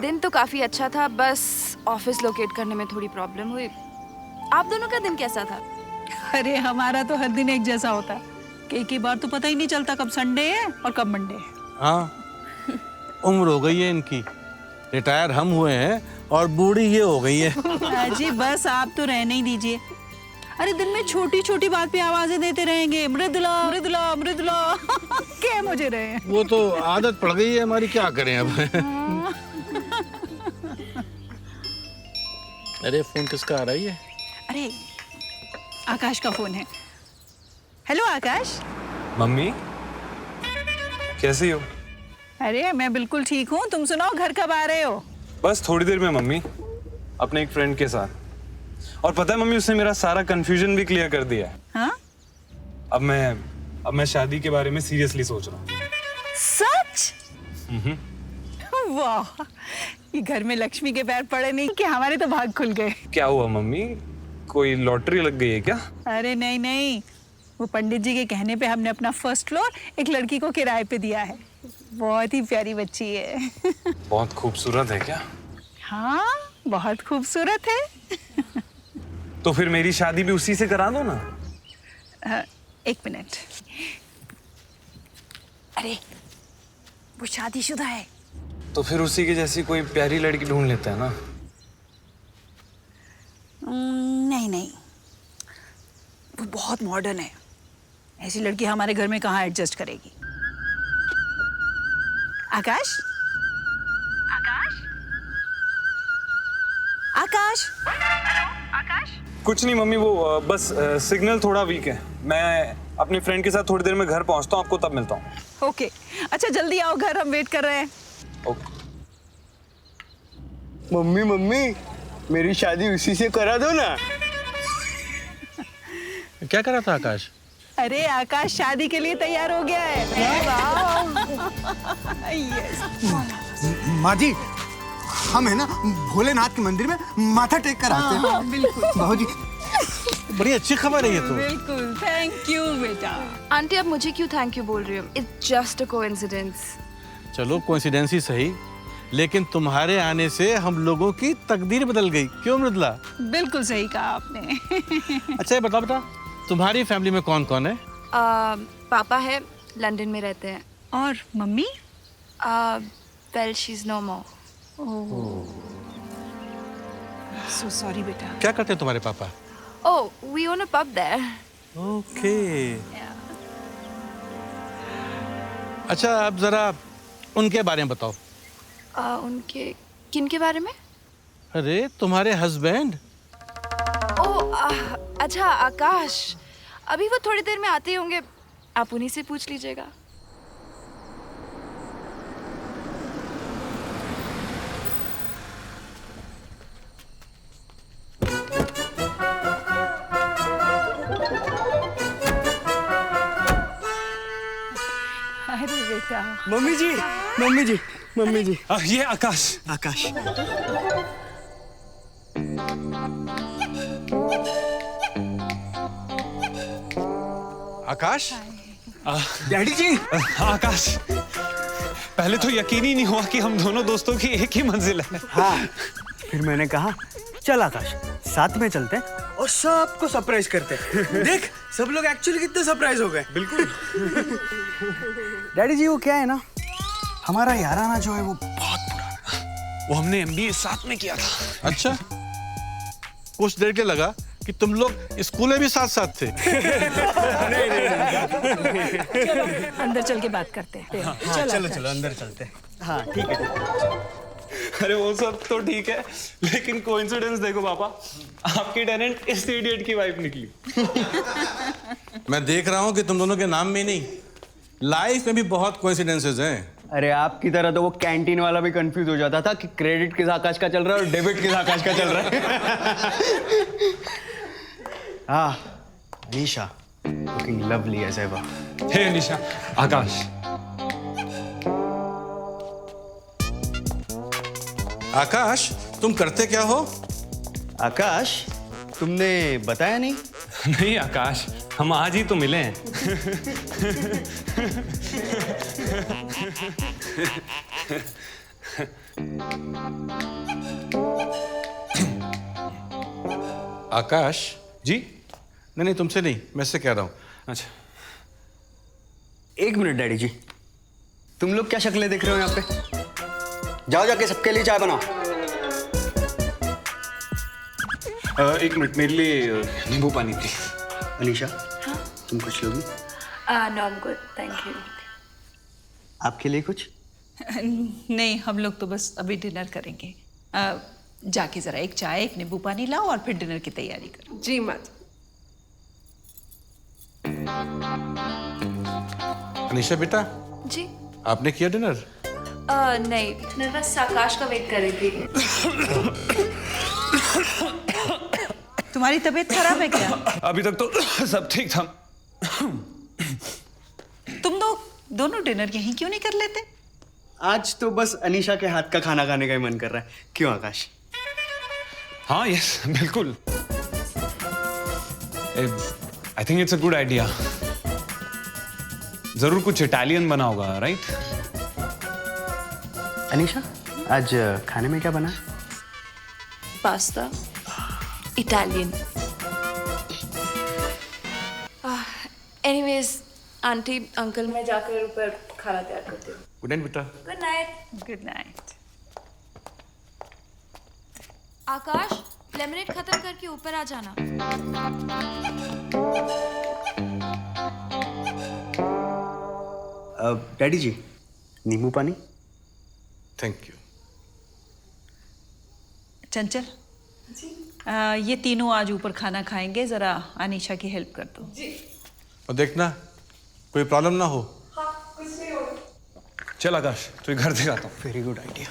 दिन तो काफी अच्छा था, बस ऑफिस लोकेट करने में थोड़ी प्रॉब्लम हुई। आप दोनों का दिन कैसा था? अरे हमारा तो हर दिन एक जैसा होता है कि एक ही बार तो पता ही नहीं चलता कब संडे है और कब मंडे है। हाँ, उम्र हो गई है इनकी, रिटायर हम हुए हैं और बूढ़ी ये हो गई है। जी बस आप तो रहने ही दीजिए। अरे दिन में छोटी छोटी बात पे आवाजें देते रहेंगे, मृदुला मृदुला मृदुला। क्या मुझे रहे? वो तो आदत पड़ गई है हमारी, क्या करें अब। अरे फोन किसका आ रही है? अरे आकाश का फोन है। हेलो आकाश। मम्मी कैसी हो? अरे मैं बिल्कुल ठीक हूँ, तुम सुनाओ, घर कब आ रहे हो? बस थोड़ी देर में मम्मी, अपने एक फ्रेंड के साथ। और पता है मम्मी, उसने मेरा सारा कंफ्यूजन भी क्लियर कर दिया है। हाँ? अब मैं शादी के बारे में सीरियसली सोच रहा हूँ। सच? वाह, ये घर में लक्ष्मी के पैर पड़े नहीं कि हमारे तो भाग खुल गए। क्या हुआ मम्मी, कोई लॉटरी लग गई है क्या? अरे नहीं नहीं, वो पंडित जी के कहने पे हमने अपना फर्स्ट फ्लोर एक लड़की को किराए पे दिया है। बहुत ही प्यारी बच्ची है। बहुत खूबसूरत है क्या? हाँ, बहुत खूबसूरत है। तो फिर मेरी शादी भी उसी से करा दो ना। एक मिनट। अरे वो शादीशुदा है। तो फिर उसी की जैसी कोई प्यारी लड़की ढूंढ लेते हैं ना। नहीं नहीं, वो बहुत मॉडर्न है, ऐसी लड़की हमारे घर में कहाँ एडजस्ट करेगी। आकाश, आकाश, आकाश, आकाश। कुछ नहीं मम्मी, वो बस सिग्नल थोड़ा वीक है। मैं अपने फ्रेंड के साथ थोड़ी देर में घर पहुंचता हूँ, आपको तब मिलता हूँ। ओके, अच्छा जल्दी आओ घर, हम वेट कर रहे हैं। ओके। मम्मी मम्मी, मेरी शादी उसी से करा दो ना। क्या करा था आकाश? अरे आकाश शादी के लिए तैयार हो गया है। यस। माँ जी, हम है ना भोलेनाथ के मंदिर में माथा टेक कर आते हैं। हाँ, बिल्कुल। बहू जी, बड़ी अच्छी खबर है ये तो। बिल्कुल, थैंक यू बेटा। आंटी आप मुझे क्यों थैंक यू बोल रही हो? It's just a coincidence. चलो कोइंसिडेंस ही सही, लेकिन तुम्हारे आने से हम लोगों की तकदीर बदल गई। क्यों मृदुला? बिल्कुल सही कहा आपने। अच्छा ये बताओ बेटा, तुम्हारी फैमिली में कौन कौन है? पापा है, लंदन में रहते हैं। और mummy? Well she is no more. So sorry बेटा। क्या करते हैं तुम्हारे पापा? Oh, we own a pub there. Okay. अच्छा अब जरा उनके बारे में बताओ। उनके किनके बारे में? अरे तुम्हारे हस्बैंड। अच्छा आकाश, अभी वो थोड़ी देर में आते होंगे, आप उन्हीं से पूछ लीजिएगा। अरे बेटा, मम्मी जी, मम्मी जी, मम्मी जी। ये आकाश। आकाश। आकाश। डैडी जी। आकाश, पहले तो यकीन ही नहीं हुआ कि हम दोनों दोस्तों की एक ही मंजिल है। हाँ, फिर मैंने कहा चल आकाश साथ में चलते हैं और सबको सरप्राइज करते हैं। देख सब लोग एक्चुअली कितने सरप्राइज हो गए। बिल्कुल। डैडी जी वो क्या है ना, हमारा याराना जो है वो बहुत पुराना। वो हमने MBA साथ में किया था। अच्छा, कुछ देर के लगा कि तुम लोग स्कूल में भी साथ साथ थे। अंदर चल के बात करते हैं। हाँ, चलो चलो अंदर चलते हैं। हाँ ठीक है। अरे वो सब तो ठीक है, लेकिन कोइंसिडेंस देखो पापा, आपकी टेनेंट इस इडियट की वाइफ निकली। मैं देख रहा हूँ कि तुम दोनों के नाम में नहीं, लाइफ में भी बहुत कोइंसिडेंसेस हैं। अरे आपकी तरह तो वो कैंटीन वाला भी कंफ्यूज हो जाता था कि क्रेडिट किस आकाश का चल रहा है और डेबिट किस आकाश का चल रहा है। हाँ, Anisha looking lovely as ever. Hey Anisha, Akash. Akash, तुम करते क्या हो? आकाश, तुमने बताया नहीं? नहीं आकाश, हम आज ही तो मिले हैं। आकाश जी? नहीं तुमसे नहीं, मैं से कह रहा हूँ। अच्छा, एक मिनट डैडी जी, तुम लोग क्या शक्लें देख रहे हो यहाँ पे? जाओ जाके सबके लिए चाय बनाओ। एक मिनट, मेरे लिए नींबू पानी प्लीज। अनीशा, तुम कुछ लोगी? No I am good, thank you. आपके लिए कुछ? नहीं, हम लोग तो बस अभी डिनर करेंगे। जाके जरा एक चाय, एक नींबू पानी लाओ और फिर डिनर की तैयारी करो। जी मत। अनीशा बेटा, जी? आपने किया डिनर? नहीं, मैं बस आकाश का वेट कर रही थी। तुम्हारी तबीयत खराब है क्या? अभी तक तो सब ठीक था। तुम लोग दोनों डिनर यहीं क्यों नहीं कर लेते? आज तो बस अनीशा के हाथ का खाना खाने का ही मन कर रहा है। क्यों आकाश? हाँ यस, बिल्कुल। I think it's a good idea. जरूर कुछ इटालियन बना होगा, राइट? अनीशा, आज खाने में क्या बना? Pasta, Italian. Anyways aunty uncle, मैं जाकर ऊपर खाना तैयार करती हूँ। गुड नाइट बेटा। Good night. Good night. Akash, lemonade खत्म करके ऊपर आ जाना। डैडी जी, नींबू पानी। Thank you. चंचल जी? ये तीनों आज ऊपर खाना खाएंगे, जरा अनीशा की हेल्प कर दो। जी। और देखना कोई प्रॉब्लम ना हो। हाँ, कुछ नहीं होगा। चल आकाश, तुझे घर दिखाता हूँ। Very good idea.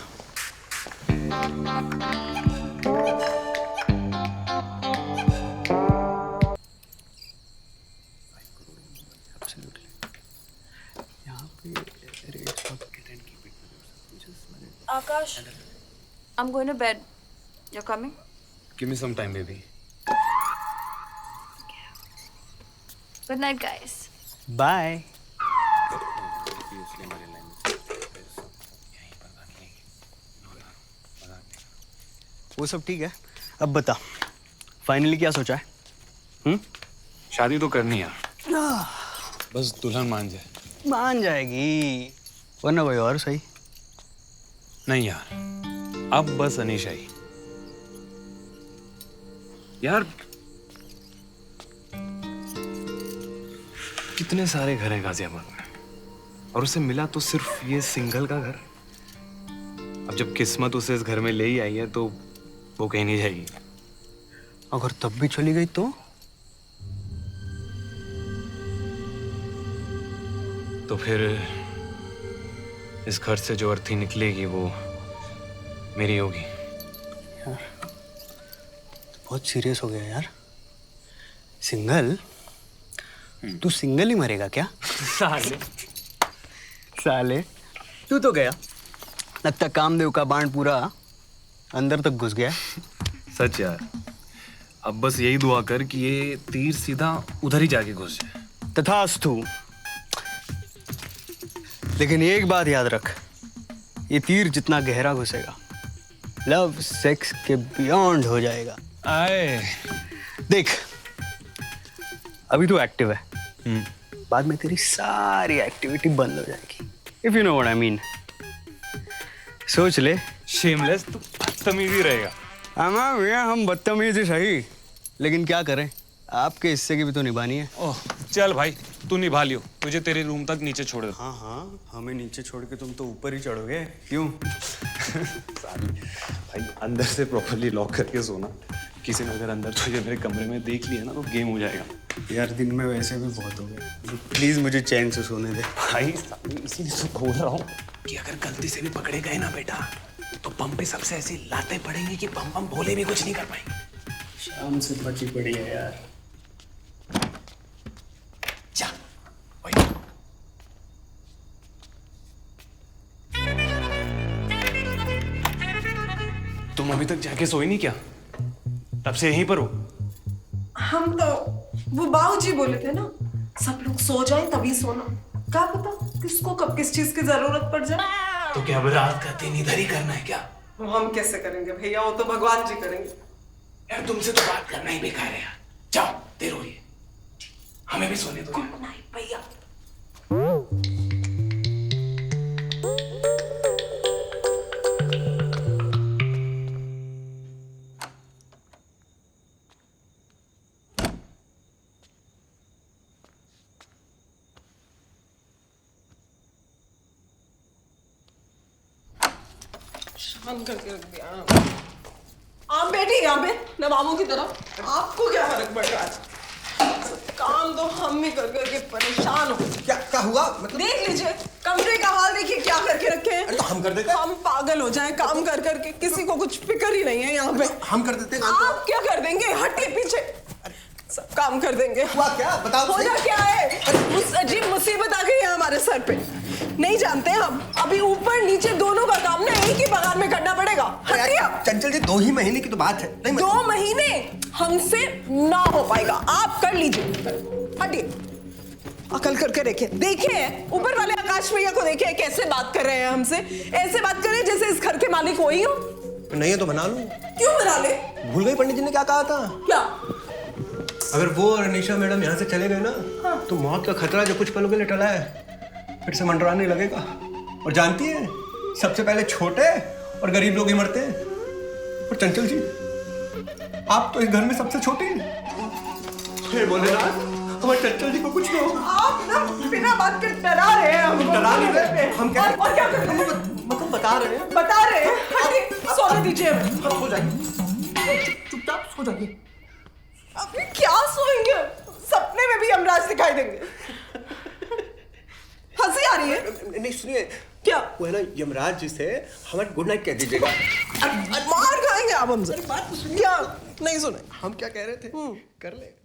Akash, I'm going to bed. You're coming? Give me some time, baby. Good night, guys. Bye. वो सब ठीक है, अब बता फाइनली क्या सोचा है? शादी तो करनी है, बस दुल्हन मान जाए। मान जाएगी, वरना कोई और सही। नहीं यार, अब बस अनीशा ही। यार कितने सारे घर हैं गाजियाबाद में, और उसे मिला तो सिर्फ ये सिंगल का घर। अब जब किस्मत उसे इस घर में ले ही आई है तो वो कहीं नहीं जाएगी। अगर तब भी चली गई तो फिर इस घर से जो अर्थी निकलेगी वो मेरी होगी। यार बहुत सीरियस हो गया यार। सिंगल? तू सिंगल ही मरेगा क्या? साले, साले तू तो गया, लगता कामदेव का बाण पूरा अंदर तक घुस गया। सच यार, अब बस यही दुआ कर कि ये तीर सीधा उधर ही जाके घुस जाए। तथास्तु। लेकिन एक बात याद रख, ये तीर जितना गहरा घुसेगा लव सेक्स के बियॉन्ड हो जाएगा। आए देख, अभी तो एक्टिव है, बाद में तेरी सारी एक्टिविटी बंद हो जाएगी। If you know what I mean. सोच ले। शेमलेस, तू बदतमीज ही रहेगा। हाँ भैया, हम बदतमीज ही सही, लेकिन क्या करें, आपके हिस्से की भी तो निभानी है। ओह चल भाई, तू निभा लियो, तुझे तेरे रूम तक नीचे छोड़ दो। हाँ हाँ, हमें नीचे छोड़ के तुम तो ऊपर ही चढ़ोगे, क्यों? भाई अंदर से प्रॉपर्ली लॉक करके सोना, किसी ने अगर अंदर तुझे मेरे कमरे में देख लिया ना तो गेम हो जाएगा। यार दिन में वैसे भी बहुत हो गए, प्लीज मुझे चैन से सोने दे। भाई इसीलिए तो बोल रहा हूँ कि अगर गलती से भी पकड़े गए ना बेटा, तो बम पे सबसे ऐसी लातें पड़ेंगी कि बम बम भोले भी कुछ नहीं कर पाएंगे। शाम से फटी पड़ी है यार। जा तुम अभी तक जाके सोई नहीं क्या? तब से यहीं पर हो? हम तो वो बाबूजी बोले थे ना, सब लोग सो जाएं तभी सोना। क्या पता किसको कब किस चीज की जरूरत पड़ जाए। तो क्या अब रात का दिन इधर ही करना है क्या? हम कैसे करेंगे भैया, वो तो भगवान जी करेंगे। यार तुमसे तो बात करना ही बेकार है यार। जाओ, देर हो रही है, हमें भी सोने दो। गुड नाइट भैया। शांत करके रख दिया। आप बैठिए यहाँ पे नवाबों की तरह, आपको क्या फर्क पड़ रहा है? काम तो हम ही कर करके परेशान हो। क्या हुआ? मतलब देख लीजिए कमरे का हाल, देखिए क्या करके रखे हैं। तो हम कर देते। हम पागल हो जाएं काम कर करके, किसी को कुछ फिक्र ही नहीं है यहाँ पे। हम कर देते। आप क्या कर देंगे? हटिए पीछे, सब काम कर देंगे। हुआ क्या? बताओ। हो जा क्या है? अजीब मुसीबत आ गई है हमारे सर पे, नहीं जानते हम। अभी ऊपर नीचे दोनों का काम ना एक ही पगार में करना पड़ेगा। हटिए आप। चंचल जी, 2 ही महीने की तो बात है। नहीं 2 महीने हमसे ना हो पाएगा, आप कर लीजिए। हटिए, अकल करके देखिए ऊपर वाले आकाश भैया को देखिए कैसे बात कर रहे हैं हमसे। ऐसे बात कर रहे हैं जैसे इस घर के मालिक हो ही हो। नहीं है तो बना लो। क्यों बना ले? भूल गई पंडित जी ने क्या कहा था? क्या? अगर वो और अनीशा मैडम यहाँ से चले गए ना, तो मौत का खतरा जो कुछ पलों के लिए टला है फिर से मंडराने लगेगा। और जानती है, सबसे पहले छोटे और गरीब लोग ही मरते हैं। और चंचल जी, आप तो इस घर में सबसे छोटे हैं। बोले ना, हमारे चंचल जी को कुछ ना हो। आप ना बिना बात के डरा रहे हैं हमको। डरा नहीं रहे, हम क्या और क्या कर रहे हैं? मतलब बता रहे हैं। हटिए, सोने दीजिए। हम सो जाएंगे, चुपचाप सो जाइए। अभी क्या सोएंगे? सपने में भी यमराज दिखाई देंगे। हंसी आ रही है? नहीं सुनिए, क्या? वो है ना, यमराज जी से हमारे गुड नाइट कह दीजिएगा। मार खाएंगे आप हमसे। क्या? नहीं सुने। हम क्या कह रहे थे? कर ले।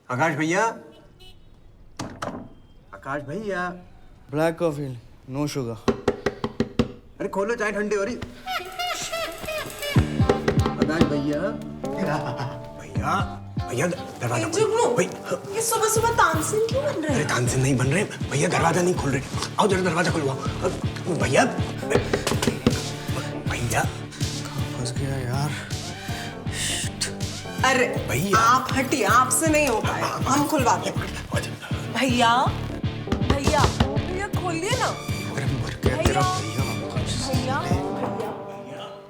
आकाश भैया, आकाश भैया, ब्लैक कॉफी नो शुगर। अरे खोलो, चाय ठंडी हो रही। आकाश भैया, भैया भैया दरवाजा खोलो। ये सुबह सुबह तानसेन क्यों बन रहे अरे हैं? तानसेन नहीं बन रहे भैया, दरवाजा नहीं खोल रहे। आओ जरा दरवाजा खुलवाओ भैया। भैया फंस गया यार। अरे भैया, आप हटिए, आपसे नहीं हो पाएगा, हम खुलवाते हैं। भैया भैया भैया खोलिए ना। भैया भैया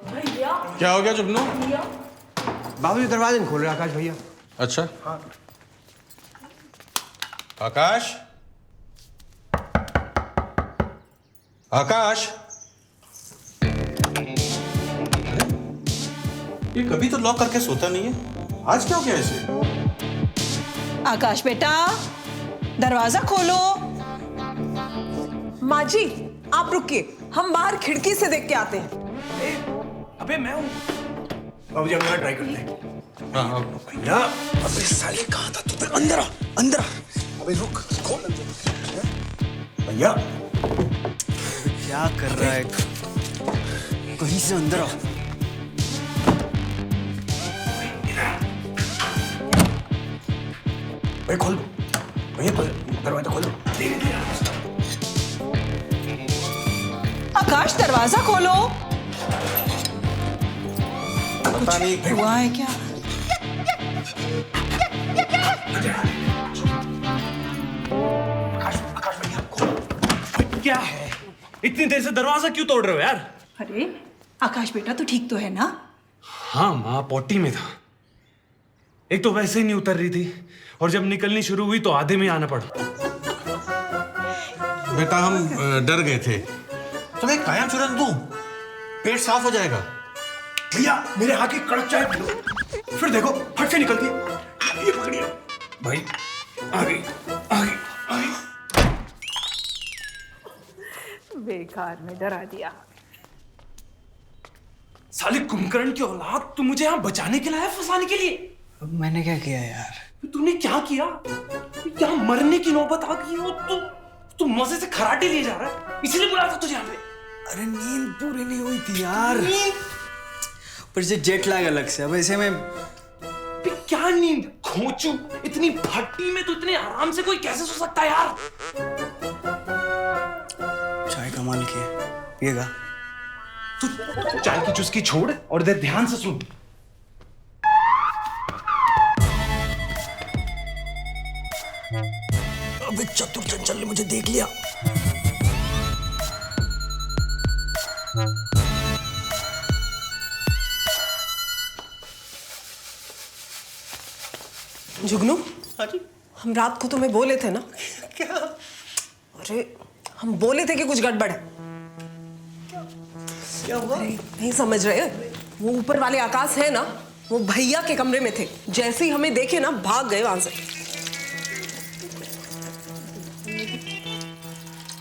भैया क्या हो गया जुगनू? बाबूजी दरवाजा नहीं खोल रहे आकाश भैया। अच्छा आकाश, आकाश, ये कभी तो लॉक करके सोता नहीं है, आज क्या हो गया इसे? आकाश बेटा, दरवाजा खोलो। माँ जी आप रुकिए, हम बाहर खिड़की से देख के आते हैं। अबे मैं हूँ बाबूजी, हम यहाँ ट्राई करते हैं। हाँ भैया, अबे साले कहाँ था तू? अंदर आ, अंदर आ। अबे रुक, खोल भैया। क्या कर रहा है? कहीं से अंदर आ। भैया खोल, भैया खोल, दरवाजा खोलो। आकाश दरवाजा खोलो। पता नहीं हुआ है क्या? आकाश भैया क्या है? इतनी देर से दरवाजा क्यों तोड़ रहे हो यार? अरे आकाश बेटा तो ठीक तो है ना? हाँ माँ पोटी में था। एक तो वैसे ही नहीं उतर रही थी और जब निकलनी शुरू हुई तो आधे में आना पड़ा। बेटा हम डर गए थे। चलो एक काया चूरन दूं, पेट साफ हो जाएगा। भैया मेरे हाथ की कड़क चाय पी लो, फिर देखो फट से निकलती है। ये पकड़िए भाई, आ गई आ गई आ गई। बेकार में डरा दिया। साले कुंभकर्ण की औलाद, तू मुझे यहाँ बचाने के लिए आया, फंसाने के लिए? अब मैंने क्या किया यार? तूने क्या किया? यहाँ मरने की नौबत आ गई हो, तू मजे से खराटे लिए जा रहा है, इसलिए बुलाया था तुझे यहाँ पे। अरे नींद पूरी नहीं हुई थी यार, पर से जेट लैग अलग से। अब ऐसे में क्या नींद खोचू, इतनी भट्टी में तो इतने आराम से कोई कैसे सो सकता है यार? चाय कमाल की है, पिएगा? तू चाय की चुस्की छोड़ और इधर ध्यान से सुन। अबे चतुर चंचल ने मुझे देख लिया। जुगनू, हम रात को तुम्हें बोले थे ना? क्या? अरे हम बोले थे कि कुछ गड़बड़ है। क्या हुआ? नहीं समझ रहे? वो ऊपर वाले आकाश है ना, वो भैया के कमरे में थे, जैसे ही हमें देखे ना भाग गए वहां से।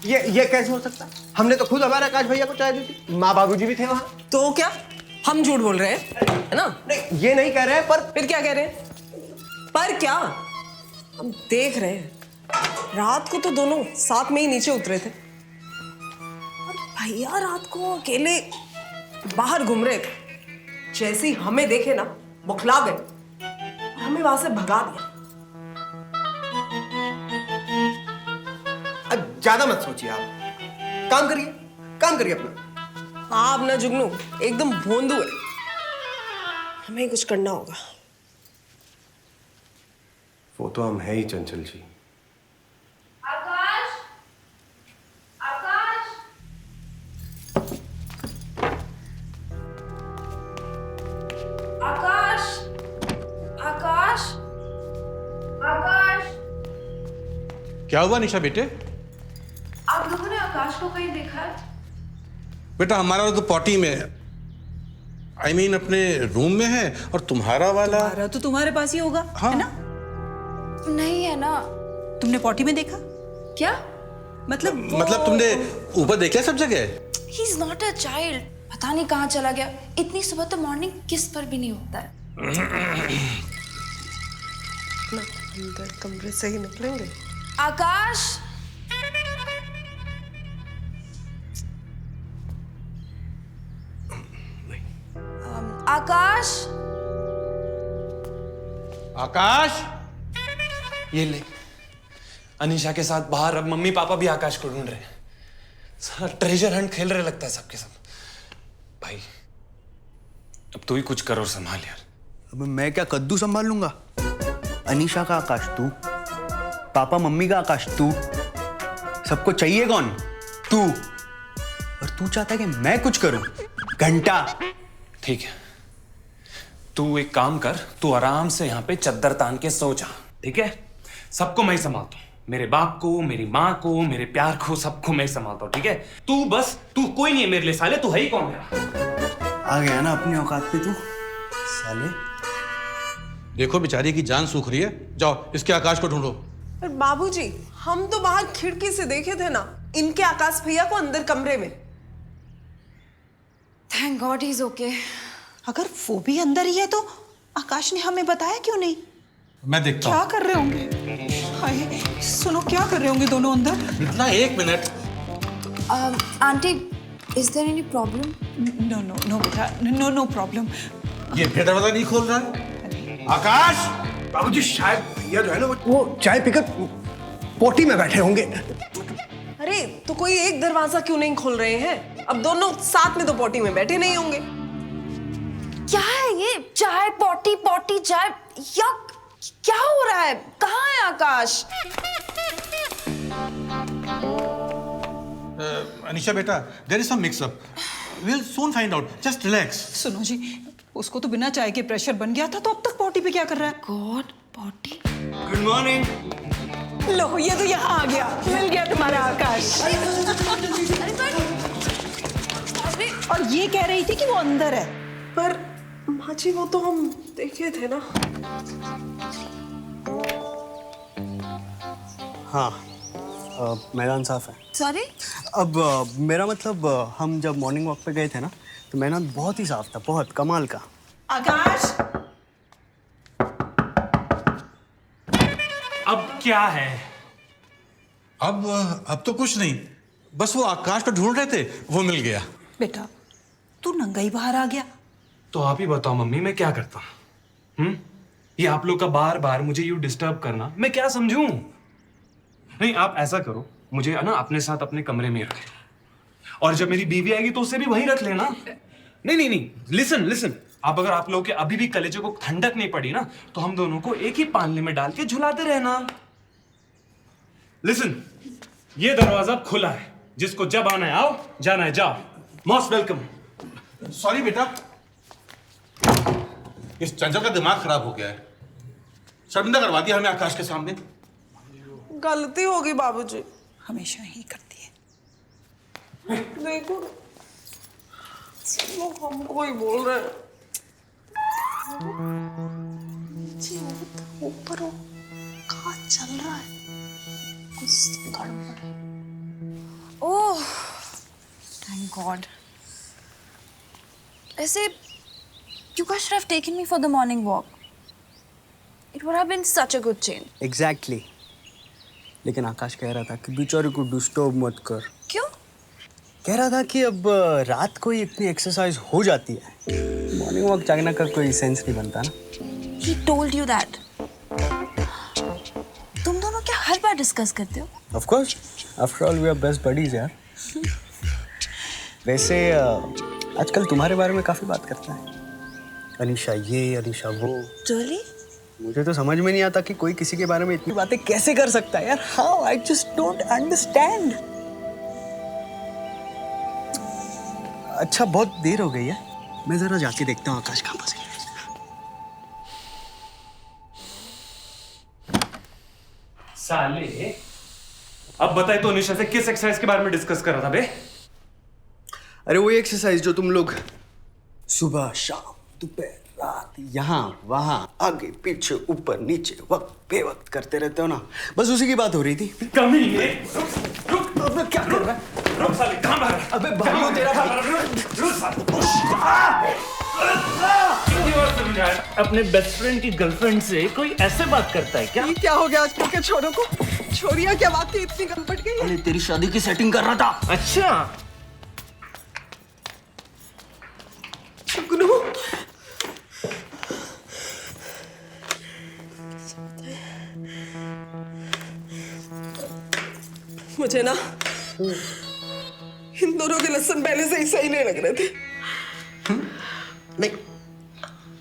ये कैसे हो सकता है? हमने तो खुद हमारे आकाश भैया को चाय दी थी, माँ बाबूजी भी थे वहाँ। तो क्या हम झूठ बोल रहे हैं, है ना? नहीं ये नहीं कह रहे हैं, पर फिर क्या कह रहे हैं? पर क्या? हम देख रहे हैं, रात को तो दोनों साथ में ही नीचे उतरे थे और भैया रात को अकेले बाहर घूम रहे थे। जैसे ही हमें देखे ना बौखला गए और हमें वहां से भगा दिया। ज्यादा मत सोचिए, आप काम करिए अपना। आप ना जुगनू एकदम भोंदू है, हमें कुछ करना होगा। वो तो हम है ही चंचल जी। आकाश, आकाश, आकाश, आकाश, आकाश। क्या हुआ निशा बेटे? आप लोगों ने आकाश को कहीं देखा है? बेटा हमारा तो पॉटी में है, I mean अपने रूम में है, और तुम्हारा वाला तुम्हारा तो तुम्हारे पास ही होगा, हाँ। है ना? नहीं है ना। तुमने पॉटी में देखा क्या? मतलब तुमने ऊपर देखा सब जगह? He is not a child, पता नहीं कहाँ चला गया। इतनी सुबह तो मॉर्निंग किस पर भी नहीं होता है। अंदर कमरे से ही निकलेंगे। आकाश, आकाश, आकाश, ये ले, अनीशा के साथ बाहर अब मम्मी पापा भी आकाश को ढूंढ रहे हैं। सारा ट्रेजर हंट खेल रहे लगता है सबके सब। भाई अब तू ही कुछ कर और संभाल यार। अब मैं क्या कद्दू संभाल लूंगा? अनीशा का आकाश तू, पापा मम्मी का आकाश तू, सबको चाहिए कौन? तू। और तू चाहता है कि मैं कुछ करूं? घंटा। ठीक है, तू एक काम कर, तू आराम से यहाँ पे चद्दर तान के सो जा, ठीक है? सबको मैं संभालता हूँ, मेरे बाप को, मेरी माँ को, मेरे प्यार को, सबको मैं संभालता हूँ, ठीक है? तू कोई नहीं है मेरे लिए साले, तू है ही कौन है? आ गया ना अपनी औकात पे तू साले। देखो बेचारी की जान सूख रही है, जाओ इसके आकाश को ढूंढो। पर बाबूजी, हम तो बाहर खिड़की से देखे थे ना इनके आकाश भैया को अंदर कमरे में। Thank God he is okay. अगर वो भी अंदर ही है तो आकाश ने हमें बताया क्यों नहीं? मैं देखता क्या हूँ। कर रहे होंगे? हाय, सुनो, क्या कर रहे होंगे दोनों अंदर? इतना 1 minute. Aunty, is there any problem? No बेटा, नो प्रॉब्लम। ये फिर दरवाजा नहीं खोल रहा है। आकाश! बाबूजी शायद भैया जो है ना वो चाय पीकर पोटी में बैठे होंगे। अरे तो कोई एक दरवाजा क्यों नहीं खोल रहे हैं? अब दोनों साथ में तो पोटी में बैठे नहीं होंगे। क्या है ये? चाय पोटी, पोटी चाय, यक! क्या हो रहा है? कहाँ है आकाश? अनीशा बेटा, there is some mix up. We'll soon find out. Just relax. सुनो जी, उसको तो बिना चाय के प्रेशर बन गया था, तो अब तक पॉटी पे क्या कर रहा है? God, potty. Good morning. लो, ये तो यहाँ आ गया, मिल गया तुम्हारा आकाश। और ये कह रही थी कि वो अंदर है। पर माँ जी, वो तो हम देखे थे ना। हाँ, मैदान साफ है। सॉरी? अब मेरा मतलब हम जब मॉर्निंग वॉक पे गए थे ना तो मैदान बहुत ही साफ था, बहुत कमाल का। आकाश! अब क्या है? अब तो कुछ नहीं, बस वो आकाश को ढूंढ रहे थे, वो मिल गया। बेटा, तू नंगा ही बाहर आ गया। तो आप ही बताओ मम्मी, मैं क्या करता हूँ? ये आप लोग का बार बार मुझे यूं डिस्टर्ब करना, मैं क्या समझूं? नहीं, आप ऐसा करो, मुझे ना अपने साथ अपने कमरे में रख लो, और जब मेरी बीवी आएगी तो उसे भी वहीं रख लेना। नहीं, लिसन, आप अगर लोगों के अभी भी कलेजे को ठंडक नहीं पड़ी ना, तो हम दोनों को एक ही पालने में डाल के झुलाते रहना। लिसन, ये दरवाजा खुला है, जिसको जब आना है आओ, जाना है जाओ। Most welcome. सॉरी बेटा, इस चंचल का दिमाग खराब हो गया है, शर्मिंदा करवा दिया हमें आकाश के सामने। गलती होगी बाबूजी, हमेशा ही करती है। देखो वो हमको ही बोल रहे हैं। ऊपर कहाँ चल रहा है? कुछ गड़बड़ है। ओह, थैंक गॉड। ऐसे you guys should have taken me for the morning walk. It would have been such a good change. Exactly. लेकिन आकाश कह रहा था कि बेचारे को डिस्टर्ब मत कर। क्यों? कह रहा था कि अब रात को ही इतनी एक्सरसाइज हो जाती है, मॉर्निंग वॉक जागना का कोई सेंस नहीं बनता ना। He told you that. तुम दोनों क्या हर बार डिस्कस करते हो? Of course. After all, we are best buddies यार। वैसे आजकल तुम्हारे बारे में काफी बात करता है, अनीशा ये, अनीशा वो। Really? मुझे तो समझ में नहीं आता कि कोई किसी के बारे में इतनी बातें कैसे कर सकता है यार। How? I just don't understand. अच्छा, बहुत देर हो गई है, मैं जरा जाके देखता हूँ आकाश कहाँ फंस गया। साले, अब बताए तो अनीशा से किस एक्सरसाइज के बारे में डिस्कस कर रहा था बे? अरे वो एक्सरसाइज जो तुम लोग सुबह शाम दोपहर रात यहाँ वहाँ आगे पीछे ऊपर नीचे वक्त बेवक्त करते रहते हो ना, बस उसी की बात हो रही थी। कमीने, रुक, अब क्या कर रहा है? रुक साले, कहाँ भाग रहा है? अबे भागो तेरा रुक साले। कितनी बार समझाया? अपने बेस्ट फ्रेंड की गर्लफ्रेंड से कोई ऐसे बात करता है क्या? ये क्या हो गया आजकल के छोरों को? छोरियां क्या बात की इतनी गम पड़ गई? अरे तेरी शादी की सेटिंग कर रहा था। अच्छा शुक्नु, मुझे ना इन दोनों के लहसुन पहले से ही सही नहीं लग रहे थे। नहीं,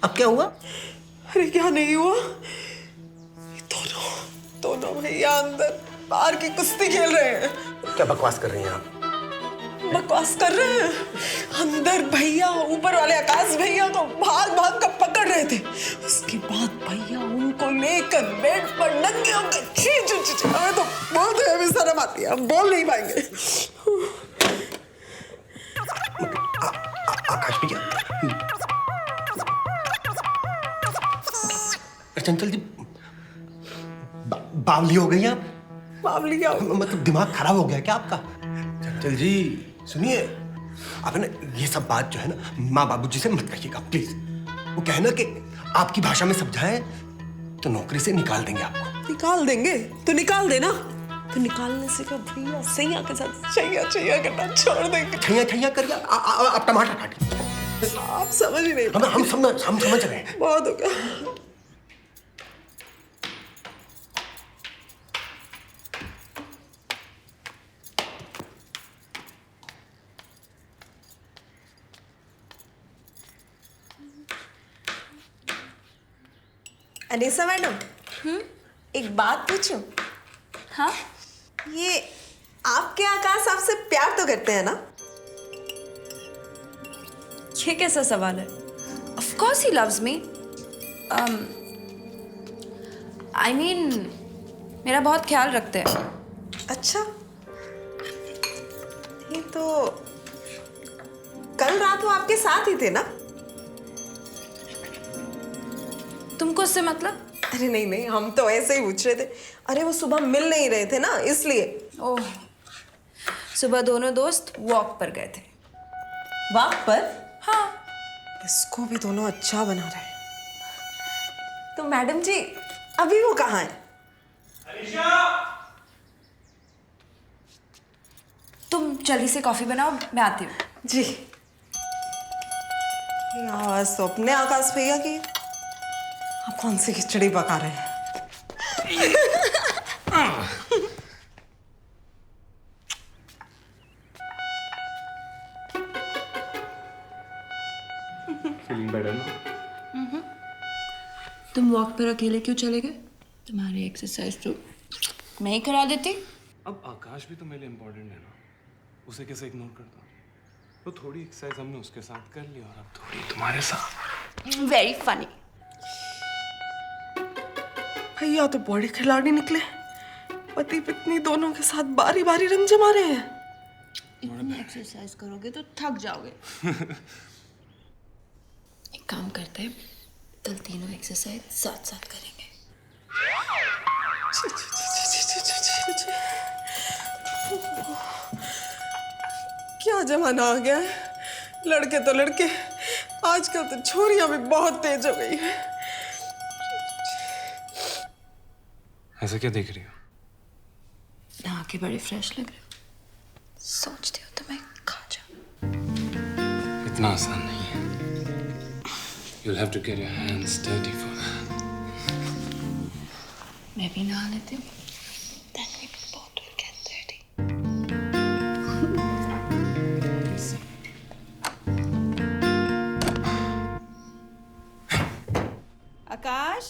अब क्या हुआ? अरे क्या नहीं हुआ? दोनों भैया अंदर बाहर की कुश्ती खेल रहे हैं। क्या बकवास कर रही हैं आप? बकवास कर रहे हैं? अंदर भैया ऊपर वाले आकाश भैया को भाग भाग कर पकड़ रहे थे। उसके बाद भैया उनको लेकर बेड पर नंगे होकर छी हमें तो बोलते हुए भी शर्म आती है, हम बोल नहीं पाएंगे। आकाश भैया, चंचल जी बावली हो गई आप? बावली क्या? मतलब दिमाग खराब हो गया क्या आपका? चंचल जी सुनिए, आप ना ये सब बात जो है ना माँ बाबूजी से मत कहिएगा प्लीज। वो कहना कि आपकी भाषा में समझाएं तो नौकरी से निकाल देंगे आपको। निकाल देंगे तो निकाल देना। तो निकालने से क्या भैया सैया के साथ छैया करना छोड़ देंगे? छैया करिए आप टमाटर काटिए। आप समझ ही नहीं। हम समझ रहे हैं। बहुत हो गया। अनीसा मैडम, एक बात पूछूं? हाँ? ये आपके आकाश आपसे प्यार तो करते हैं ना? ये कैसा सवाल है? Of course he loves me. I mean, मेरा बहुत ख्याल रखते हैं। अच्छा, ये तो कल रात वो आपके साथ ही थे ना? तुमको उससे मतलब? अरे नहीं, हम तो ऐसे ही पूछ रहे थे। अरे वो सुबह मिल नहीं रहे थे ना, इसलिए। ओह, सुबह दोनों दोस्त वॉक पर गए थे। वॉक पर? हाँ। इसको भी दोनों अच्छा बना रहे हैं। तो मैडम जी, अभी वो कहाँ है? तुम जल्दी से कॉफी बनाओ, मैं आती हूँ। जी। ये आवाज तो अपने आकाश भैया की। आप कौन सी खिचड़ी पका रहे हैं? फीलिंग बेटर ना? तुम वॉक पर अकेले क्यों चले गए? तुम्हारी एक्सरसाइज तो मैं ही करा देती। अब आकाश भी तो मेरे लिए इम्पोर्टेंट है ना, उसे कैसे इग्नोर करता? तो थोड़ी एक्सरसाइज हमने उसके साथ कर ली और अब थोड़ी तुम्हारे साथ। Very funny. भैया तो बड़े खिलाड़ी निकले। पति पत्नी दोनों के साथ बारी बारी रंग जमा रहे हैं। इतनी एक्सरसाइज करोगे तो थक जाओगे। एक काम करते हैं, कल तीनों एक्सरसाइज साथ साथ करेंगे। क्या जमाना आ गया है। लड़के तो लड़के, आजकल तो छोरियां भी बहुत तेज हो गई है। ऐसे क्या देख रही हो? नहा के बड़े फ्रेश लग रहे हो। सोचती हो तो मैं खा जाऊं। इतना आसान नहीं है। You'll have to get your hands dirty for that. मैं भी नहा लेती हूँ। Then we both will get dirty. आकाश,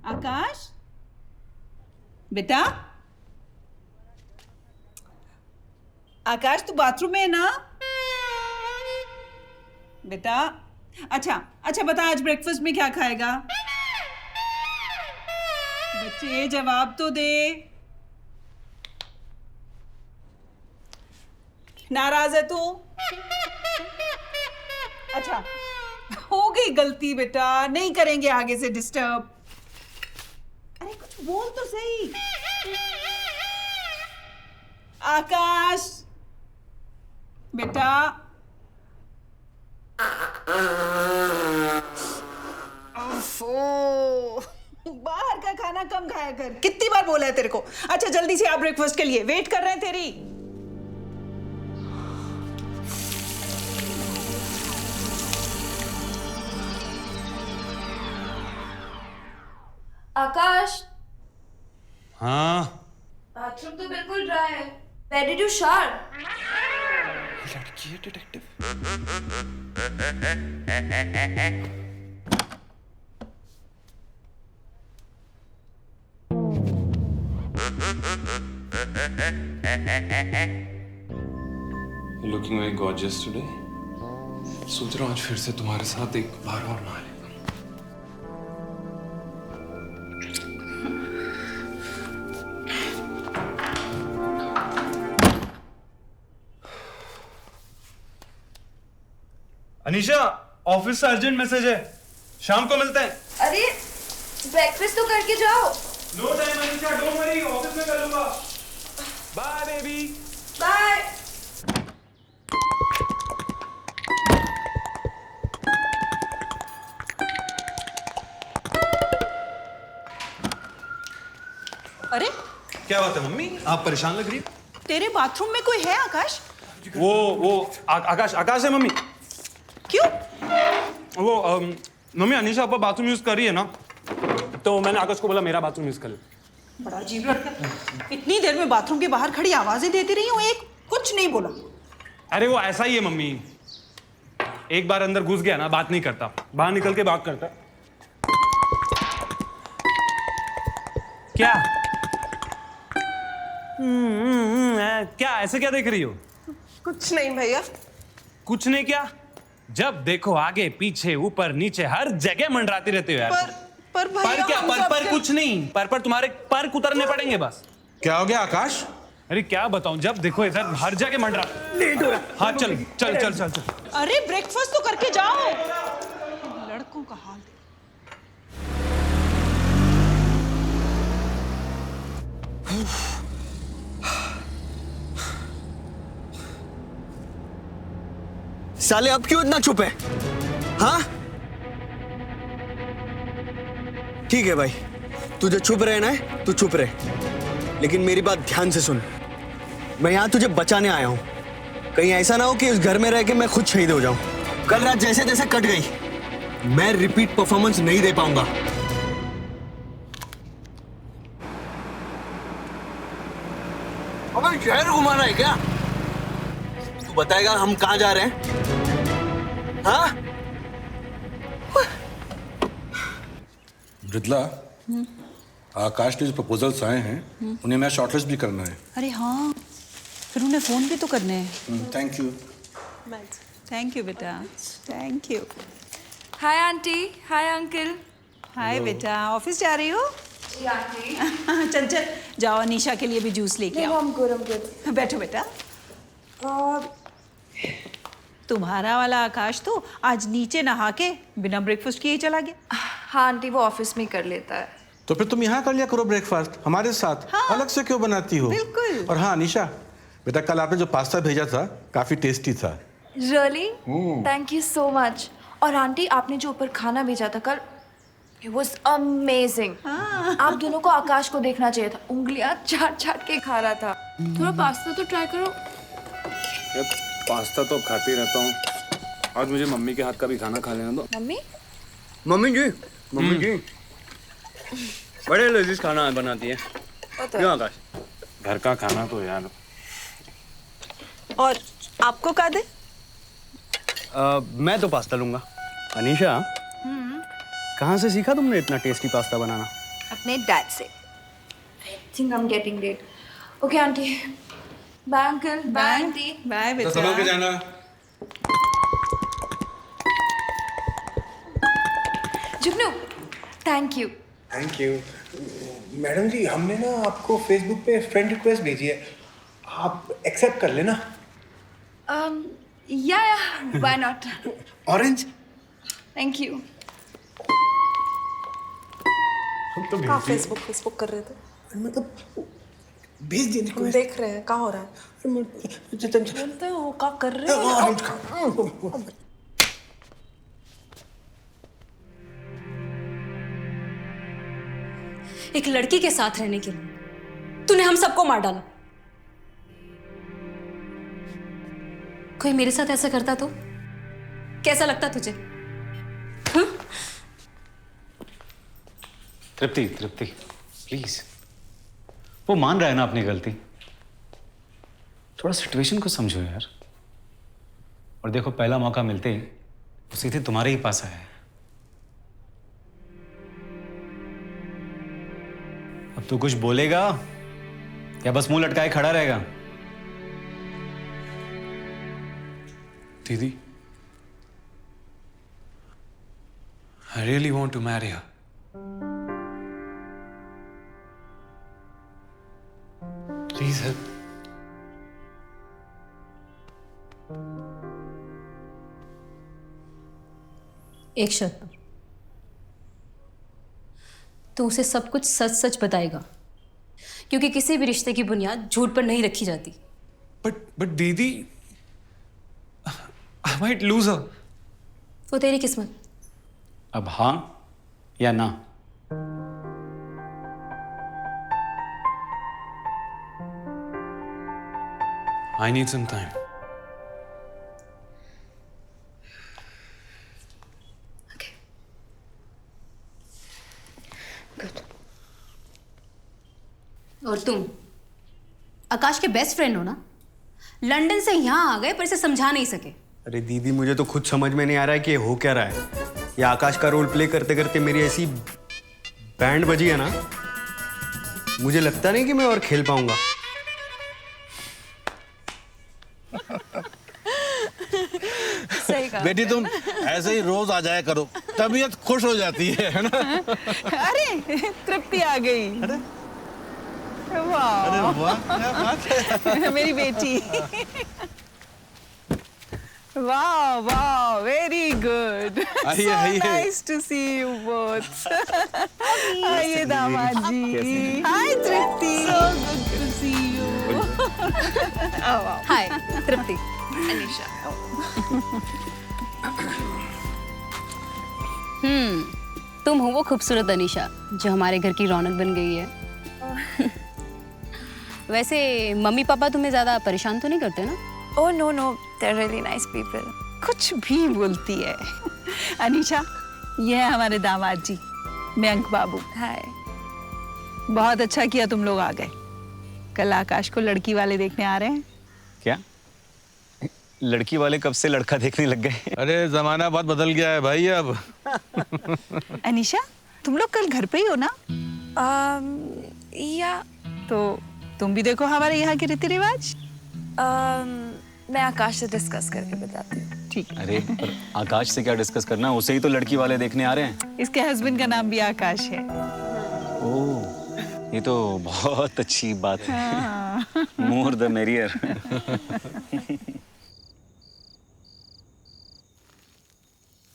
आकाश, बेटा, आकाश तू बाथरूम में है ना बेटा? अच्छा बता, आज ब्रेकफास्ट में क्या खाएगा? बच्चे जवाब तो दे। नाराज है तू? अच्छा, हो गई गलती बेटा, नहीं करेंगे आगे से डिस्टर्ब। अरे कुछ बोल तो सही। आकाश बेटा, खाना कम खाया कर, कितनी बार बोला है तेरे को। अच्छा जल्दी से आ ब्रेकफास्ट के लिए, वेट कर रहे हैं तेरी। आकाश, हाँ बाथरूम तो बिल्कुल ड्राई है। Where did you shower? लड़की है detective. Looking very gorgeous today. सोच रहा हूँ आज फिर से तुम्हारे साथ एक बार और नहा लेता हूँ। अनीशा, ऑफिस से अर्जेंट मैसेज है, शाम को मिलते हैं। अरे ब्रेकफास्ट तो करके जाओ। No time Anisha, don't worry, office में कर लूंगा। Bye baby. बाय। अरे क्या बात है मम्मी, आप परेशान लग रही है? तेरे बाथरूम में कोई है आकाश? आकाश है मम्मी। क्यों? मम्मी अनीशा आपका बाथरूम यूज कर रही है ना, तो मैंने आकाश को बोला मेरा बाथरूम यूज कर ले। बड़ा अजीब लड़का, इतनी देर में बाथरूम के बाहर खड़ी आवाजें देती रही हूँ, एक कुछ नहीं बोला। अरे वो ऐसा ही है मम्मी, एक बार अंदर घुस गया ना बात नहीं करता, बाहर निकल के बात करता। क्या क्या ऐसे क्या देख रही हो? कुछ नहीं भैया। कुछ नहीं क्या? जब देखो आगे पीछे ऊपर नीचे हर जगह मंडराती रहते हो यार। पर भैया, पर क्या? पर कुछ नहीं, पर तुम्हारे पर उतरने पड़ेंगे बस। क्या हो गया आकाश? अरे क्या बताऊं, जब देखो इधर हर जगह मंडरा। लेट हो रहा। हाँ चल चल चल चल चल। अरे ब्रेकफास्ट तो करके जाओ। लड़कों का हाल देख। साले अब क्यों इतना चुप है? हाँ ठीक है भाई, तुझे चुप रहना है तू चुप रहे, लेकिन मेरी बात ध्यान से सुन। मैं यहां तुझे बचाने आया हूं, कहीं ऐसा ना हो कि इस घर में रह के मैं खुद शहीद हो जाऊं। कल रात जैसे तैसे कट गई, मैं रिपीट परफॉर्मेंस नहीं दे पाऊंगा। अबे शहर घुमाना है क्या? तू बताएगा हम कहां जा रहे हैं? हाँ? मृदुला, आकाश के जो प्रपोजल्स आए हैं उन्हें मैं शॉर्टलिस्ट भी करना है। अरे हाँ, फिर उन्हें फोन भी तो करने हैं। Thank you. थैंक यू बेटा, thank you. Hi aunty, hi uncle. Hi बेटा, ऑफिस जा रही हो? चल चल जाओ, अनीशा के लिए भी जूस लेके आओ। बैठो बेटा। तुम्हारा वाला आकाश तो आज नीचे नहा के बिना ब्रेकफास्ट किए ही चला गया। हाँ आंटी, वो ऑफिस में कर लेता है। तो फिर तुम यहाँ कर लिया करो ब्रेकफास्ट हमारे साथ। हाँ। अलग से क्यों बनाती हो? बिल्कुल। और हाँ निशा बेटा, कल आपने जो पास्ता भेजा था काफी टेस्टी था। Really? Thank you so much. और आंटी, आपने जो ऊपर खाना भेजा था कल, it was amazing। आप दोनों को आकाश को देखना चाहिए था, उंगलियां चाट चाट के खा रहा था। थोड़ा पास्ता तो ट्राई करो। यार पास्ता तो खाते रहता हूँ, आज मुझे मम्मी के हाथ का भी खाना खा लेना दो। मम्मी? मम्मी जी बड़े लजीज खाना बनाती है। क्यों आकाश? घर का खाना तो यार। और आपको क्या दे? मैं तो पास्ता लूंगा। अनीशा, कहाँ से सीखा तुमने इतना टेस्टी पास्ता बनाना? अपने डैड से। I think I am getting late. Okay aunty, bye uncle, bye aunty. Bye बेटा। संभल के जाना। Jugnu, thank you. Thank you. Madam ji, हमने ना आपको फेसबुक पे फ्रेंड रिक्वेस्ट भेजी है, आप एक्सेप्ट कर लेना। या why not. Orange. Thank you. कहाँ फेसबुक कर रहे थे? मतलब भेज दिए रिक्वेस्ट। देख रहे हैं क्या हो रहा है। बोलते हो क्या कर रहे हो? ऑरेंज खा। एक लड़की के साथ रहने के लिए तूने हम सबको मार डाला। कोई मेरे साथ ऐसा करता तो कैसा लगता तुझे? हाँ? तृप्ति तृप्ति प्लीज, वो मान रहा है ना अपनी गलती, थोड़ा सिचुएशन को समझो यार। और देखो, पहला मौका मिलते ही वो सीधे तुम्हारे ही पास आया है। अब तू कुछ बोलेगा या बस मुंह लटकाए खड़ा रहेगा? दीदी, I really want to marry her. Please help. एक शर्त पर, तो उसे सब कुछ सच सच बताएगा, क्योंकि किसी भी रिश्ते की बुनियाद झूठ पर नहीं रखी जाती। But दीदी, I might lose her. वो तेरी किस्मत। अब हाँ या ना? I need some time. और तुम आकाश के बेस्ट फ्रेंड हो ना? लंदन से यहाँ आ गए पर इसे समझा नहीं सके। अरे दीदी, मुझे तो खुद समझ में नहीं आ रहा है कि ये हो क्या रहा है। ये आकाश का रोल प्ले करते करते मेरी ऐसी बैंड बजी है ना, मुझे लगता नहीं कि मैं और खेल पाऊंगा। सही कहा। बेटी, तुम ऐसे ही रोज आ जाया करो, तबीयत खुश हो जाती है ना? अरे तृप्ति आ गई। वाह, अरे वाह, क्या बात है। मेरी बेटी। वाह वाह, वेरी गुड। आइए, आइए। Nice to see you both. आइए दामाद जी। Hi Tripti. So good to see you. Hi Tripti. Anisha. तुम हो वो खूबसूरत अनीशा जो हमारे घर की रौनक बन गई है। वैसे मम्मी पापा तुम्हें ज्यादा परेशान तो नहीं करते ना? Oh no no, they are really nice people. कुछ भी बोलती है। अनीशा, ये है हमारे दामाद जी, मयंक बाबू। हाय। बहुत अच्छा किया तुम लोग आ गए। कल आकाश को लड़की वाले देखने आ रहे हैं। क्या लड़की वाले कब से लड़का देखने लग गए? अरे जमाना बहुत बदल गया है भाई अब। अनीशा, तुम लोग कल घर पे ही हो ना? या तो तुम भी देखो हमारे यहाँ के रीति रिवाज। मैं आकाश से डिस्कस करके बताती हूँ। ठीक। अरे पर आकाश से क्या डिस्कस करना, उसे ही तो लड़की वाले देखने आ रहे हैं। इसके हस्बैंड का नाम भी आकाश है। ओह, ये तो बहुत अच्छी बात है। More the merrier.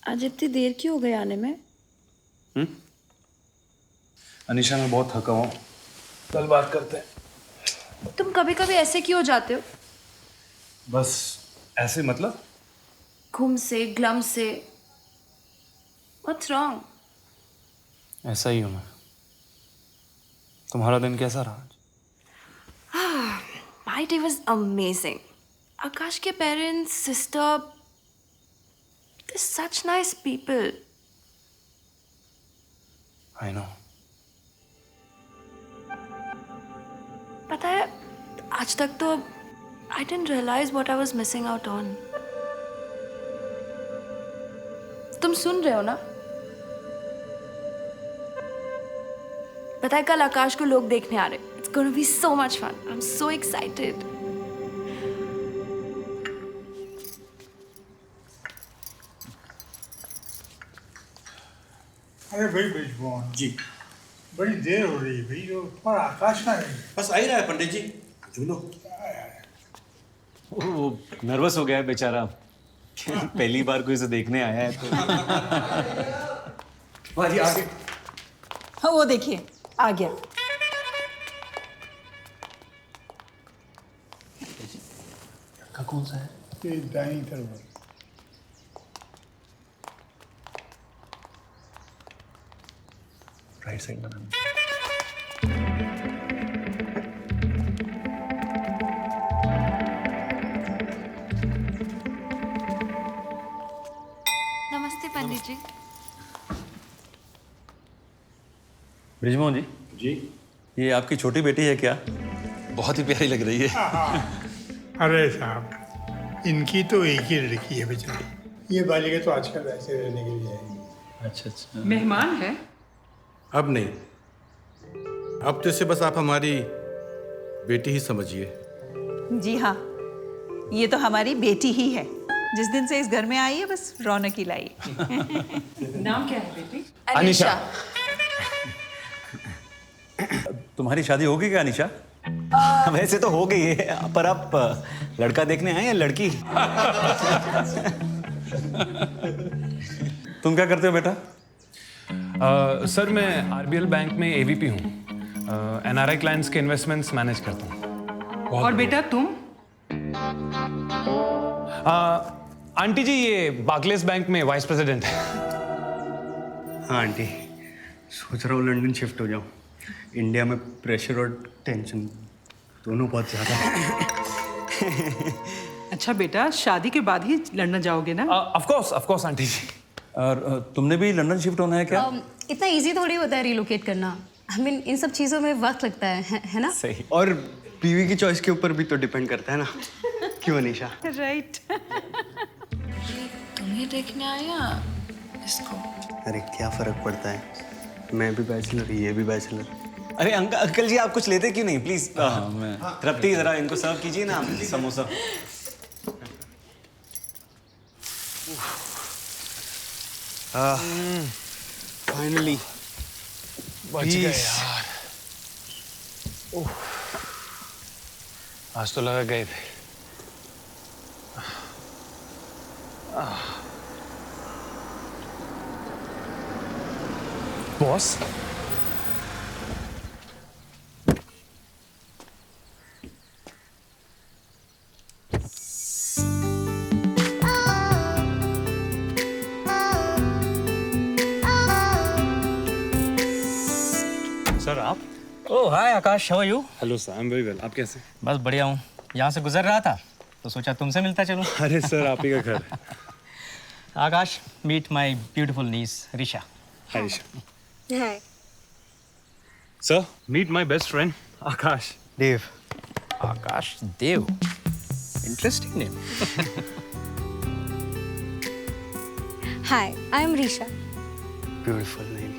आज इतनी देर क्यों हो गई आने में? अनीशा, मैं बहुत थका हूँ, कल बात करते हैं। तुम कभी कभी ऐसे क्यों हो जाते हो? बस ऐसे मतलब? घूम से, ग्लम से। What's wrong? ऐसा ही हूँ मैं। तुम्हारा दिन कैसा रहा आज? My day was amazing. आकाश के parents, sister, they're such nice people. I know. पता है, आज तक तो I didn't realize what I was missing out on. तुम सुन रहे हो ना? पता है, कल आकाश को लोग देखने आ रहे। It's gonna be so much fun. I'm so excited. अरे भाई ब्रिजमोहन जी, बड़ी देर हो रही है भाई, जो तुम्हारा आकाश का है। बस आ ही रहा है पंडित जी। झूलो। वो नर्वस हो गया है बेचारा। पहली बार कोई इसे देखने आया है तो। वाह जी, आगे। हाँ, वो देखिए आ गया। का कौन सा है? ये दाईं तरफ। राइट साइड बनाना। नमस्ते पंडित जी। ब्रिजमोहन जी। जी। ये आपकी छोटी बेटी है क्या? बहुत ही प्यारी लग रही है। अरे साहब, इनकी तो एक ही लड़की है बेचारी। ये बालिका तो आजकल वैसे रहने के लिए है। अच्छा अच्छा। मेहमान है? अब नहीं, अब तो इसे बस आप हमारी बेटी ही समझिए। जी हाँ, ये तो हमारी बेटी ही है। जिस दिन से इस घर में आई है बस रौनक ही लाई। नाम क्या है बेटी? अनीशा। तुम्हारी शादी होगी क्या अनीशा? वैसे तो हो गई है, पर आप लड़का देखने आए हैं लड़की? तुम क्या करते हो बेटा? सर मैं आरबीएल बैंक में एवीपी हूँ। एनआरआई क्लाइंट्स के इन्वेस्टमेंट्स मैनेज करता हूँ। और बेटा तुम? आंटी जी ये बार्कलेस बैंक में वाइस प्रेसिडेंट है। हाँ आंटी, सोच रहा हूँ लंदन शिफ्ट हो जाऊँ। इंडिया में प्रेशर और टेंशन दोनों बहुत ज़्यादा है। अच्छा बेटा, शादी के बाद ही लंदन जाओगे ना? ऑफ कोर्स आंटी जी। और तुमने भी लंदन शिफ्ट होना है क्या? इतना इजी थोड़ी होता है रिलोकेट करना। आई मीन इन सब चीज़ों में वक्त लगता है ना? सही। और बीवी की चॉइस के ऊपर भी तो डिपेंड करता है ना, क्यों अनीशा? राइट। तुम ही देखने आया इसको? अरे क्या फर्क पड़ता है, मैं भी बैचलर, ये भी बैचलर। अरे अंकल जी, आप कुछ लेते क्यों नहीं प्लीज? तृप्ति जरा इनको सर्व कीजिए ना समोसा। फाइनली बच गए यार। आज तो लगा गए थे। बॉस, सर आप? Oh hi Akash, how are you? Hello sir, I am very well. आप कैसे? बस बढ़िया हूँ। यहाँ से गुजर रहा था तो सोचा तुमसे मिलता चलूं। अरे सर, आप ही का घर। Akash, meet my beautiful niece Risha. Hi Risha. Hi. Sir, meet my best friend Akash. Dev. Akash Dev, interesting name. Hi, I am Risha. Beautiful name.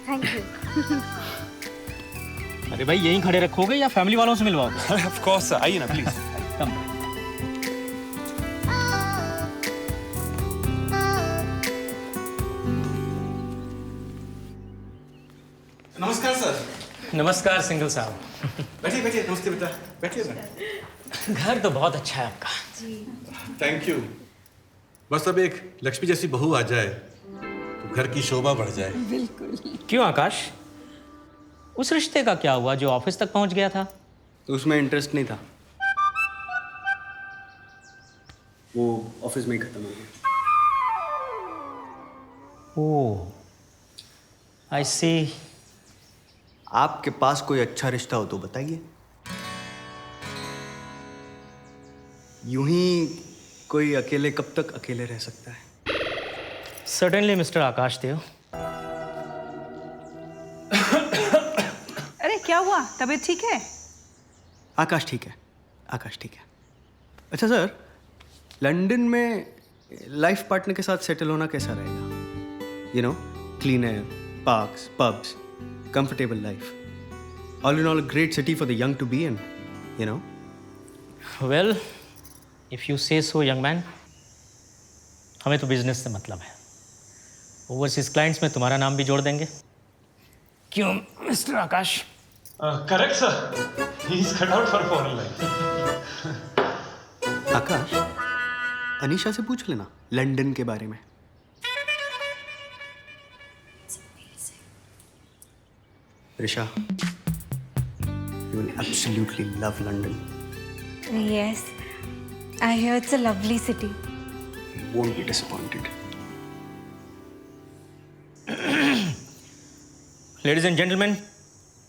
Thank you. अरे भाई यहीं खड़े रखोगे या फैमिली वालों से मिलवाओगे? ऑफ कोर्स सर, आइए ना प्लीज। कम। नमस्कार सर। नमस्कार सिंगल साहब। बैठिए बैठिए। नमस्ते बेटा, बैठिए ना। घर तो बहुत अच्छा है आपका। Thank you. बस अब एक लक्ष्मी जैसी बहू आ जाए तो घर की शोभा बढ़ जाए। बिल्कुल। क्यों आकाश, उस रिश्ते का क्या हुआ जो ऑफिस तक पहुंच गया था? तो उसमें इंटरेस्ट नहीं था, वो ऑफिस में ही खत्म हो गया। ओह, आई सी। आपके पास कोई अच्छा रिश्ता हो तो बताइए। यूं ही कोई अकेले कब तक अकेले रह सकता है? सर्टेनली मिस्टर आकाश देव। अरे क्या हुआ, तबीयत ठीक है? आकाश ठीक है, आकाश ठीक है। अच्छा सर, लंदन में लाइफ पार्टनर के साथ सेटल होना कैसा रहेगा? You know, clean air, parks, pubs, comfortable life. All in all, a great city for the young to be in, you know? Well, if you say so, young man. हमें तो business से मतलब है। Overseas clients में तुम्हारा नाम भी जोड़ देंगे। क्यों mister Akash? Correct sir, he is cut out for foreign life. Akash, Anisha से पूछ लेना लंदन के बारे में। Risha, you will absolutely love London. Yes, I hear it's a lovely city. You won't be disappointed. Ladies and gentlemen,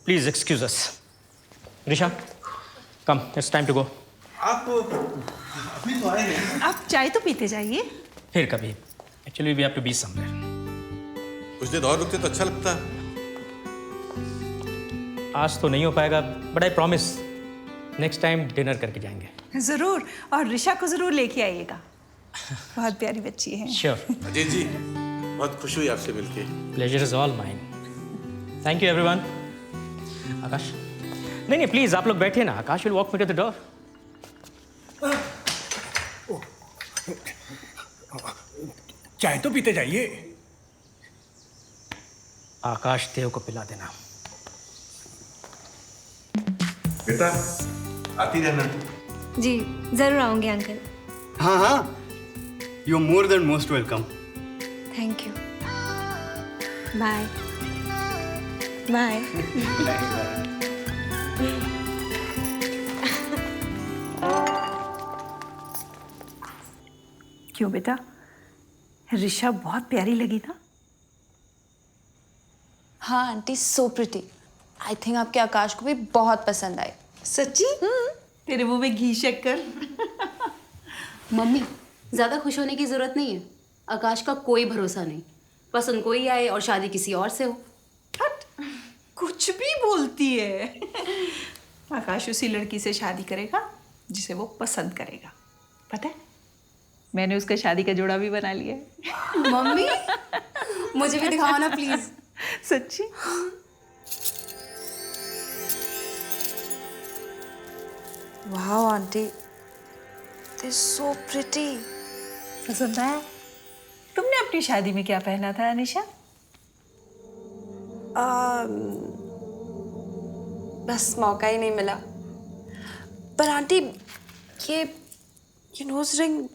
please excuse us. Risha, come, it's time to go. आप अभी तो आए हैं। आप चाय तो पीते जाइए। फिर कभी। Actually, we have to be somewhere. कुछ देर और रुकते तो अच्छा लगता। आज तो नहीं हो पाएगा, but I promise next time dinner करके जाएंगे। जरूर, और ऋषा को जरूर लेके आइएगा। बहुत प्यारी बच्ची है। Sure. अजय जी, बहुत खुशी हुई आपसे मिलके। Pleasure is all mine. Thank you everyone. आकाश, नहीं प्लीज आप लोग बैठिए ना। आकाश will walk me to the door. चाय तो पीते जाइए। आकाश देव को पिला देना। बेटा, आती रहना। जी जरूर आऊंगी अंकल। हाँ हाँ, you are more than most welcome. Thank you. Bye bye. क्यों बेटा, ऋषा बहुत प्यारी लगी ना? हाँ aunty, so pretty. I think आपके आकाश को भी बहुत पसंद आई। सच्ची? तेरे मुंह में घी शक्कर। मम्मी ज्यादा खुश होने की जरूरत नहीं है। आकाश का कोई भरोसा नहीं, पसंद कोई आए और शादी किसी और से हो। कुछ भी बोलती है। आकाश उसी लड़की से शादी करेगा जिसे वो पसंद करेगा। पता है, मैंने उसका शादी का जोड़ा भी बना लिया है। मम्मी मुझे भी दिखाओ ना प्लीज। सच्ची? वाओ आंटी, दे सो प्रिटी। पसंद आया? तुमने अपनी शादी में क्या पहना था अनिशा? बस मौका ही नहीं मिला। पर आंटी, ये नोज रिंग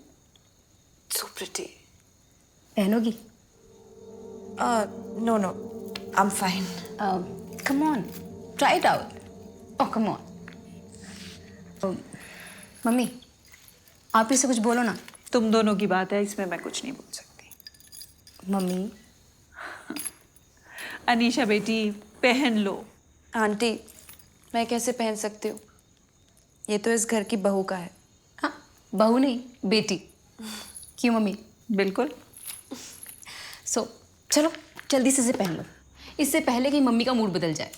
सो प्रिटी। पहनोगी? No no, I am fine. Come on, try it out. Oh come on. Mummy आप इसे कुछ बोलो ना। तुम दोनों की बात है, इसमें मैं कुछ नहीं बोल सकती। मम्मी अनीशा बेटी, पहन लो। आंटी मैं कैसे पहन सकती हूँ? ये तो इस घर की बहू का है। हाँ, बहू नहीं बेटी। क्यों मम्मी? बिल्कुल। चलो जल्दी से इसे पहन लो, इससे पहले कि मम्मी का मूड बदल जाए।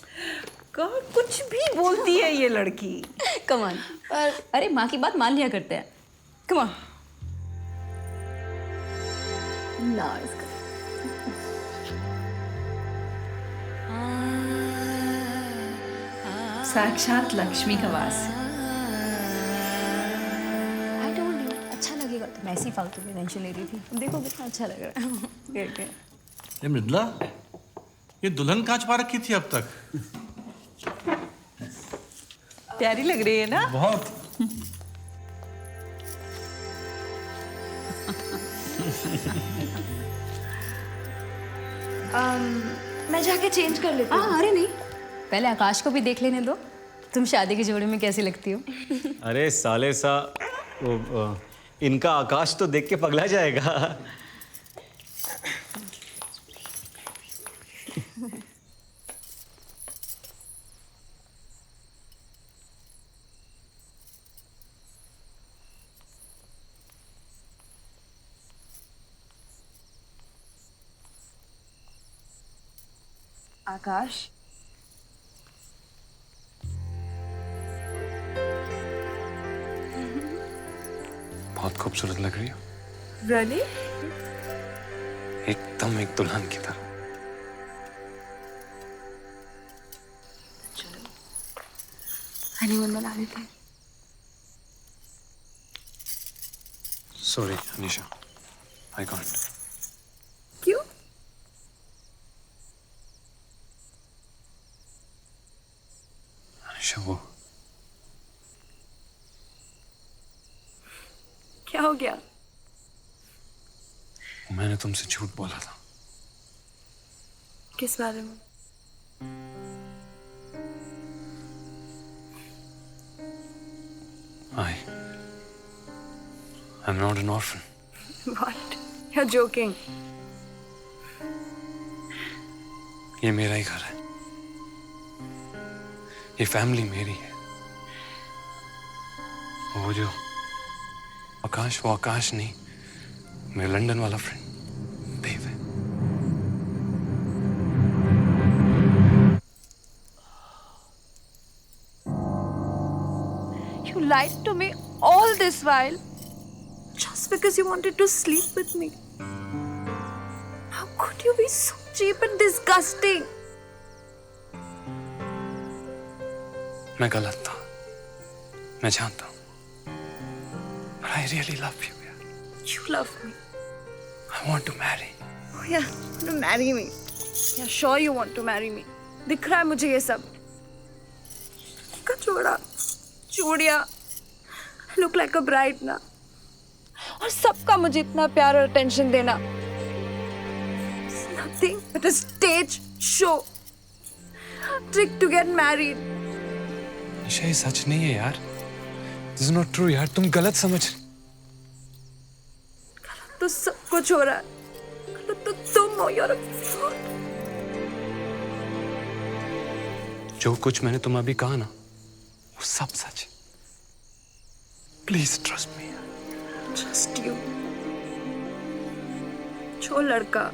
कुछ भी बोलती है ये लड़की। Come on. पर अरे माँ की बात मान लिया करते हैं। कम ऑन ना। इसका साक्षात लक्ष्मी का वास। आई टोल्ड यू, अच्छा लगेगा। तो मैं ऐसी फालतू में टेंशन ले रही थी, देखो कितना अच्छा लग रहा है। ये मृदुला, ये दुल्हन कांच पा रखी थी अब तक। प्यारी लग रही है ना? बहुत। मैं जाके चेंज कर लेती हूँ। अरे नहीं, पहले आकाश को भी देख लेने दो। तुम शादी के जोड़े में कैसी लगती हो? अरे साले सा, इनका आकाश तो देख के पगला जाएगा। आकाश, बहुत खूबसूरत लग रही हो। रियली? एकदम एक दुल्हन की तरह। हनीमून मना लेते हैं। Sorry Anisha, I can't. क्यों? अनीशा वो क्या हो गया? मैंने तुमसे झूठ बोला था। किस बारे में? I'm not an orphan. What? You're joking. ये मेरा ही घर है, ये फैमिली मेरी है। वो जो आकाश, वो आकाश नहीं, मेरा लंदन वाला friend, You lied to me all this while just because you wanted to sleep with me. How could you be so cheap and disgusting? मैं गलत था, मैं जानता हूँ। But I really love you, यार। You love me. I want to marry. Oh yeah, you want to marry me? Yeah, sure you want to marry me. दिख रहा है मुझे ये सब। कचौड़ा, चूड़ियाँ, I look like a bride ना। और सबका मुझे इतना प्यार और अटेंशन देना। It's nothing but a stage show. Trick to get married. निशा ये सच नहीं है यार। This is not true यार, तुम गलत समझ। तो सब कुछ हो रहा है। तो तुम हो, you're a fraud. जो कुछ मैंने तुम्हें अभी कहा ना, वो सब सच है। Please trust me. Trust you. जो लड़का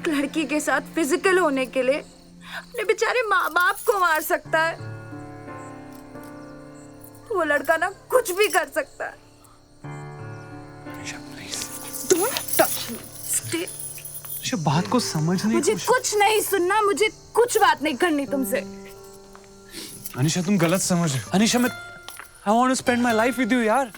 लड़की के साथ फिजिकल होने के लिए अपने बेचारे माँ बाप को मार सकता है, वो लड़का ना कुछ भी कर सकता है। Don't touch me. Stay. निशा बात को समझने मुझे कुछ नहीं सुनना, मुझे कुछ बात नहीं करनी तुमसे। अनीशा तुम गलत समझ रहे हो। अनीशा मैं I want to spend my life with you यार।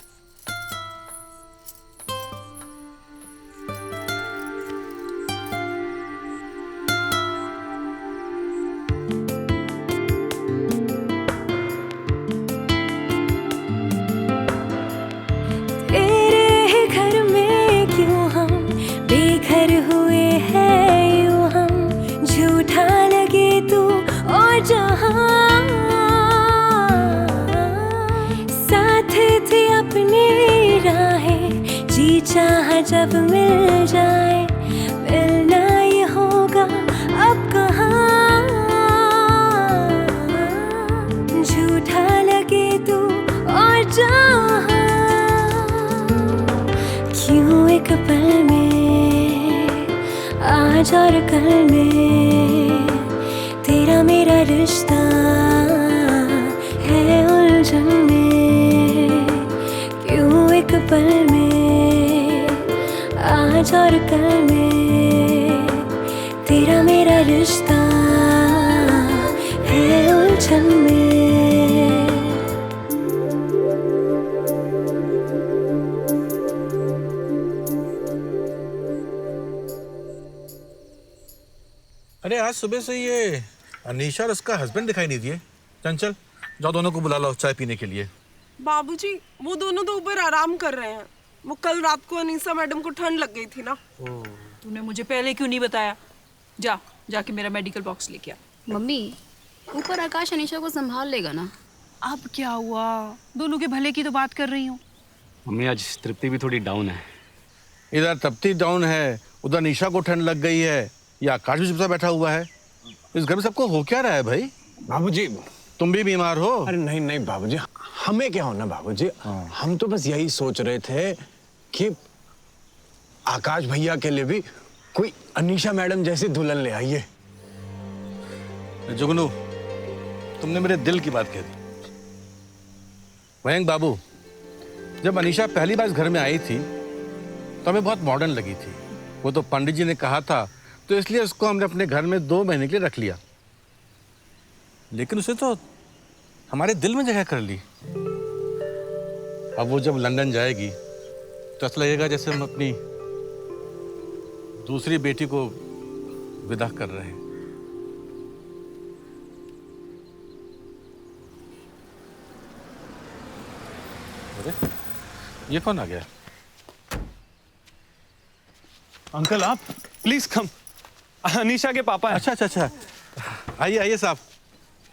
चाहा जब मिल जाए, मिलना ये होगा अब कहाँ। झूठा लगे तू और जहाँ, क्यों एक पल में आज और कल में तेरा मेरा रिश्ता है उलझन में। क्यों एक पल में आज और कल में तेरा मेरा रिश्ता है उलझन में। अरे आज सुबह से ये अनीशा और उसका हस्बैंड दिखाई नहीं दिए। चंचल जाओ दोनों को बुला लो चाय पीने के लिए। बाबूजी वो दोनों तो ऊपर आराम कर रहे हैं। वो कल रात को अनीसा मैडम को ठंड लग गई थी ना। तूने मुझे पहले क्यों नहीं बताया? जाके मेरा मेडिकल बॉक्स लेके आ। मम्मी ऊपर आकाश अनीशा को संभाल लेगा ना। अब क्या हुआ? दोनों के भले की तो बात कर रही हूँ। मम्मी आज तृप्ति भी थोड़ी डाउन है। इधर तृप्ति डाउन है, उधर अनीशा को ठंड लग गई है, या आकाश भी चुपचाप बैठा हुआ है। इस घर में सबको हो क्या रहा है भाई? बाबूजी तुम भी बीमार हो? अरे नहीं नहीं बाबूजी, हमें क्या होना बाबूजी। हम तो बस यही सोच रहे थे कि आकाश भैया के लिए भी कोई अनीशा मैडम जैसी दुल्हन ले आइए। जुगनू तुमने मेरे दिल की बात कह दी। मयंक बाबू, जब अनीशा पहली बार इस घर में आई थी तो हमें बहुत मॉडर्न लगी थी। वो तो पंडित जी ने कहा था, तो इसलिए उसको हमने अपने घर में 2 महीने के लिए रख लिया। लेकिन उसे तो हमारे दिल में जगह कर ली। अब वो जब लंदन जाएगी तो ऐसा लगेगा जैसे हम अपनी दूसरी बेटी को विदा कर रहे हैं। अरे ये कौन आ गया? अंकल आप प्लीज कम। अनीशा के पापा हैं। अच्छा अच्छा अच्छा, आइए आइए साहब,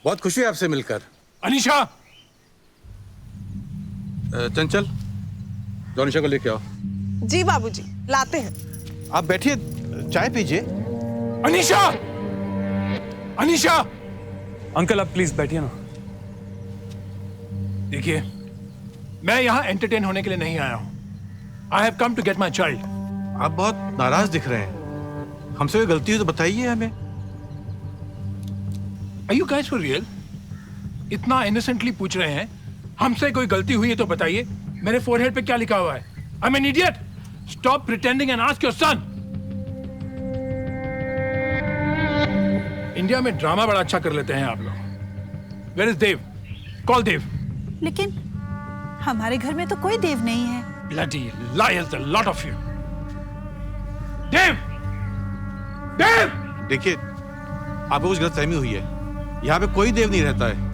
बहुत खुशी है आपसे मिलकर। अनीशा! चंचल जो अनीशा को लेके आओ। जी बाबूजी लाते हैं। आप बैठिए, चाय पीजिए। अनीशा! अनीशा! अंकल आप प्लीज बैठिए ना। देखिए, मैं यहाँ एंटरटेन होने के लिए नहीं आया हूँ। I have come to get my child. आप बहुत नाराज दिख रहे हैं। हमसे कोई गलती हो तो बताइए हमें। Are you guys for real? इतना इनोसेंटली पूछ रहे हैं हमसे कोई गलती हुई है तो बताइए। मेरे फोरहेड पे क्या लिखा हुआ है? I am an idiot. Stop pretending and ask your son. India में ड्रामा बड़ा अच्छा कर लेते हैं आप लोग। Where is Dev? Call Dev. लेकिन हमारे घर में तो कोई देव नहीं है। Bloody liars, the lot of you. देव! देव! देखिए, आपको कुछ गलतफहमी हुई है। यहाँ पे कोई देव नहीं रहता है।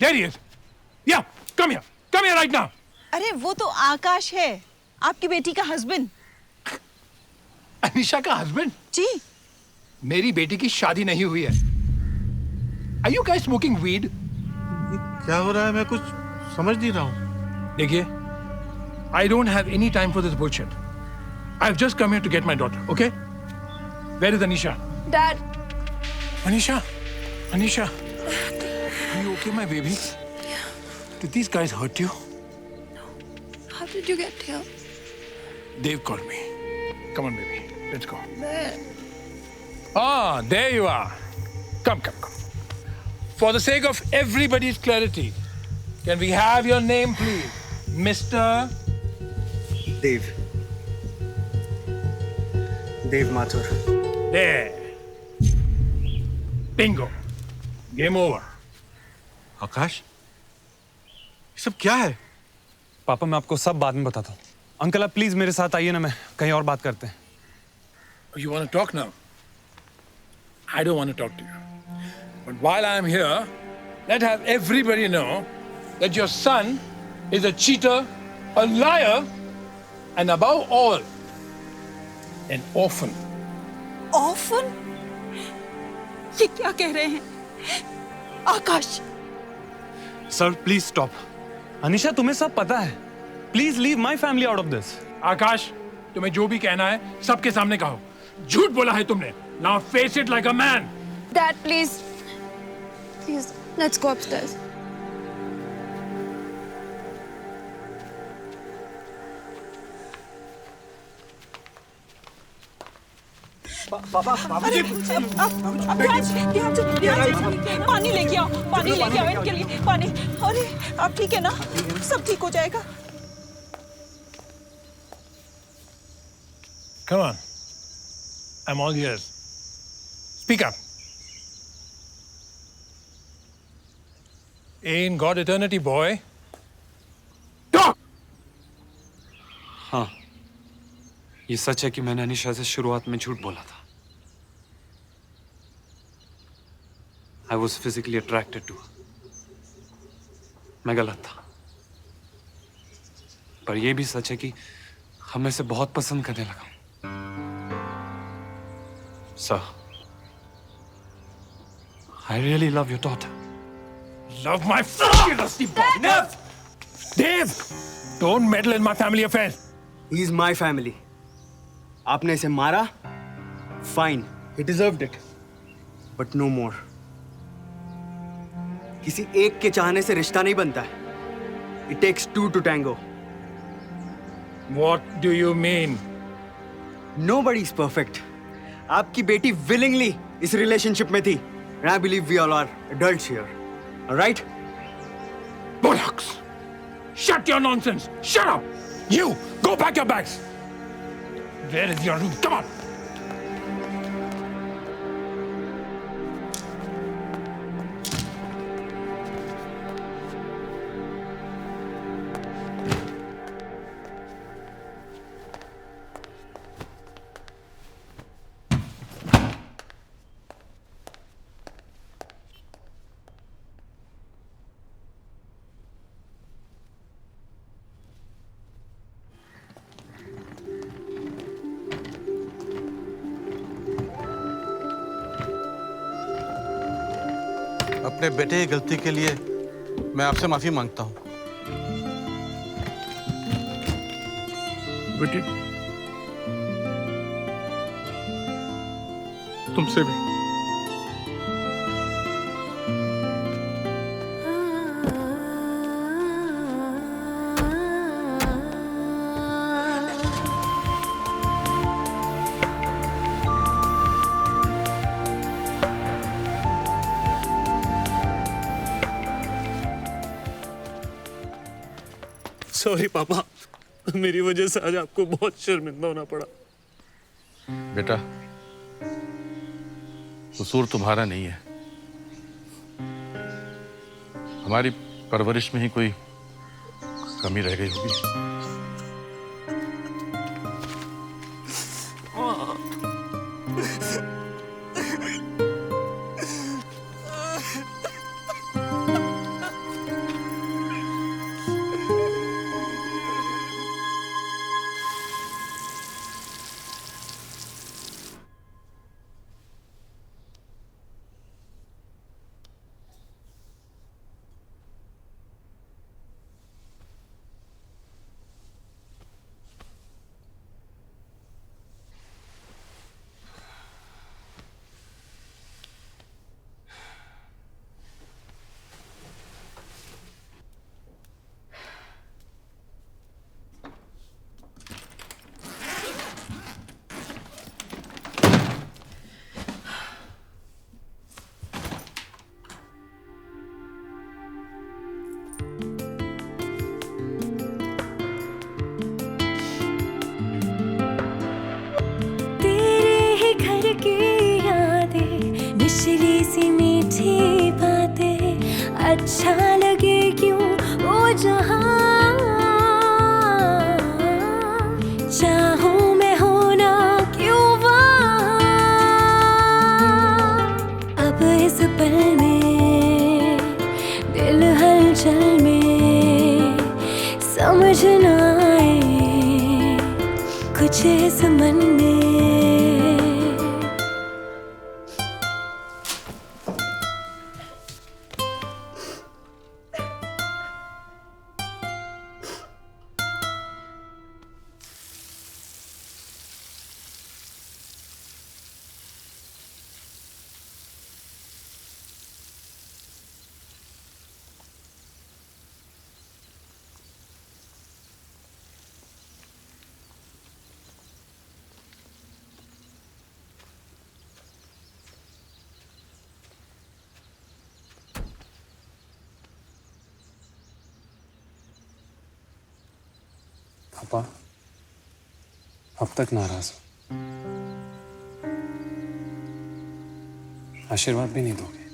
There he is. Yeah, come here right now. अरे वो तो आकाश है, आपकी बेटी का हस्बैंड। अनीशा का हस्बैंड? जी। मेरी बेटी की शादी नहीं हुई है। Are you guys smoking weed? क्या हो रहा है? मैं कुछ समझ नहीं रहा हूँ। देखिए, I don't have any time for this bullshit. I've just come here to get my daughter, okay? Where is Anisha? Dad. Anisha? Anisha? Are you okay, my baby? Did these guys hurt you? How did you get here? Dave called me. Come on, baby. Let's go. Where? Ah, there you are. Come. For the sake of everybody's clarity, can we have your name, please? Mr. Dave. Dave Mathur. There. Bingo. Game over. आकाश, ये सब क्या है? पापा मैं आपको सब बाद में बताता हूँ। अंकल आप प्लीज मेरे साथ आइए ना, मैं कहीं और बात करते हैं। You want to talk now? I don't want to talk to you. But while I am here, let's have everybody know that your son is a cheater, a liar, and above all, an orphan. Orphan? ये क्या कह रहे हैं Akash? Sir please stop. Anisha तुम्हें सब पता है। Please leave my family out of this. Akash, तुम्हें जो भी कहना है सबके सामने कहो। झूठ बोला है तुमने। Now face it like a man. Dad, please. Please, let's go upstairs. पापा पानी लेके आओ, इनके लिए पानी। अरे आप ठीक है ना? सब ठीक हो जाएगा। Come on. I'm all ears. Speak up. Ain't got eternity, boy. Talk! हाँ, ये सच है कि मैंने अनीशा से शुरुआत में झूठ बोला था। I was physically attracted to her. मैं गलत था। पर यह भी सच है कि हमें से बहुत पसंद करने लगा। Sir, I really love your daughter. Love my fucking rusty bastard! Dave! Don't meddle in my family affairs. He is my family. आपने इसे मारा? Fine, he deserved it. But no more. किसी एक के चाहने से रिश्ता नहीं बनता है. It takes two to tango. What do you mean? Nobody is perfect. आपकी बेटी willingly इस relationship में थी. And I believe we all are adults here. All right? Bollocks! Shut your nonsense! Shut up! You, go pack your bags! Where is your room? Come on! अपने बेटे की गलती के लिए मैं आपसे माफी मांगता हूँ। बेटी, तुमसे भी। सॉरी पापा, मेरी वजह से आज आपको बहुत शर्मिंदा होना पड़ा। बेटा, कसूर तुम्हारा नहीं है, हमारी परवरिश में ही कोई कमी रह गई होगी। अच्छा लगे क्यों वो जहां, चाहूं मैं होना क्यों वहां। अब इस पल में दिल हलचल में समझ न आए कुछ इस मन में। पापा अब तक नाराज हो, आशीर्वाद भी नहीं दोगे?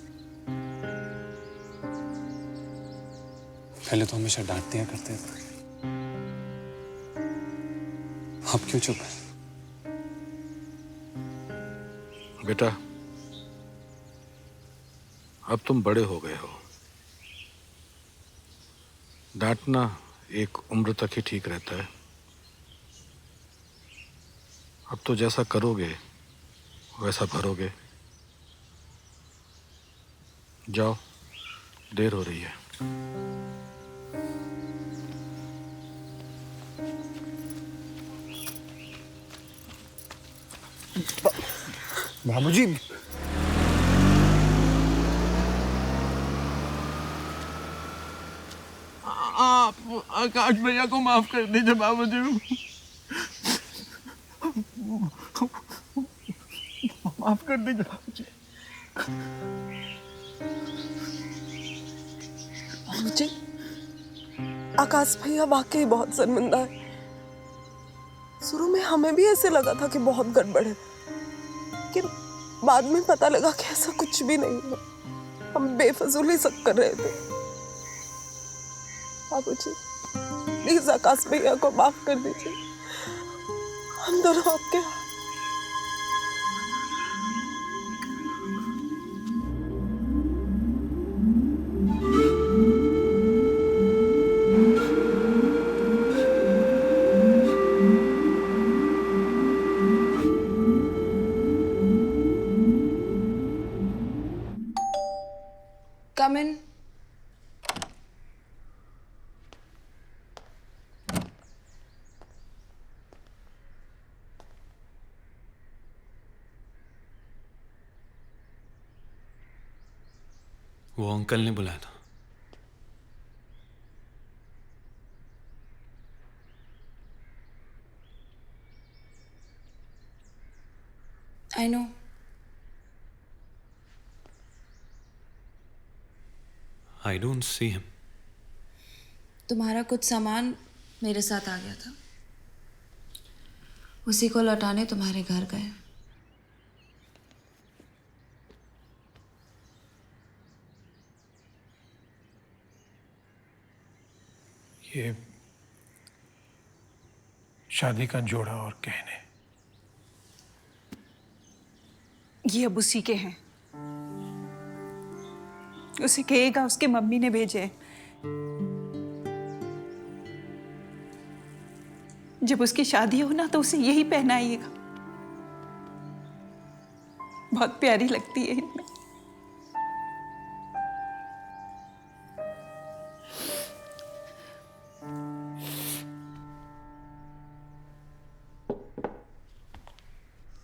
पहले तो हमेशा डांट दिया करते थे, अब क्यों चुप है? बेटा, अब तुम बड़े हो गए हो, डांटना एक उम्र तक ही ठीक रहता है। अब तो जैसा करोगे वैसा भरोगे। जाओ, देर हो रही है। बाबूजी, आप आकाश भैया को माफ कर दीजिए बाबूजी, माफ कर दीजिए बाबूजी। बाबूजी, आकाश भैया वाकई बहुत शर्मिंदा है। शुरू में हमें भी ऐसे लगा था कि बहुत गड़बड़ है, लेकिन बाद में पता लगा कि ऐसा कुछ भी नहीं है। हम बेफजूल ही शक कर रहे थे। बाबूजी, प्लीज आकाश भैया को माफ कर दीजिए, हम दोनों आपके। Come in. वो अंकल ने बुलाया था। I know. I don't see him. तुम्हारा कुछ सामान मेरे साथ आ गया था। उसी को लौटाने तुम्हारे घर गए। ये शादी का जोड़ा और कहने, ये अब उसी के हैं। उसे कहेगा उसके मम्मी ने भेजे हैं। जब उसकी शादी हो ना तो उसे यही पहनाइएगा। बहुत प्यारी लगती है इनमें।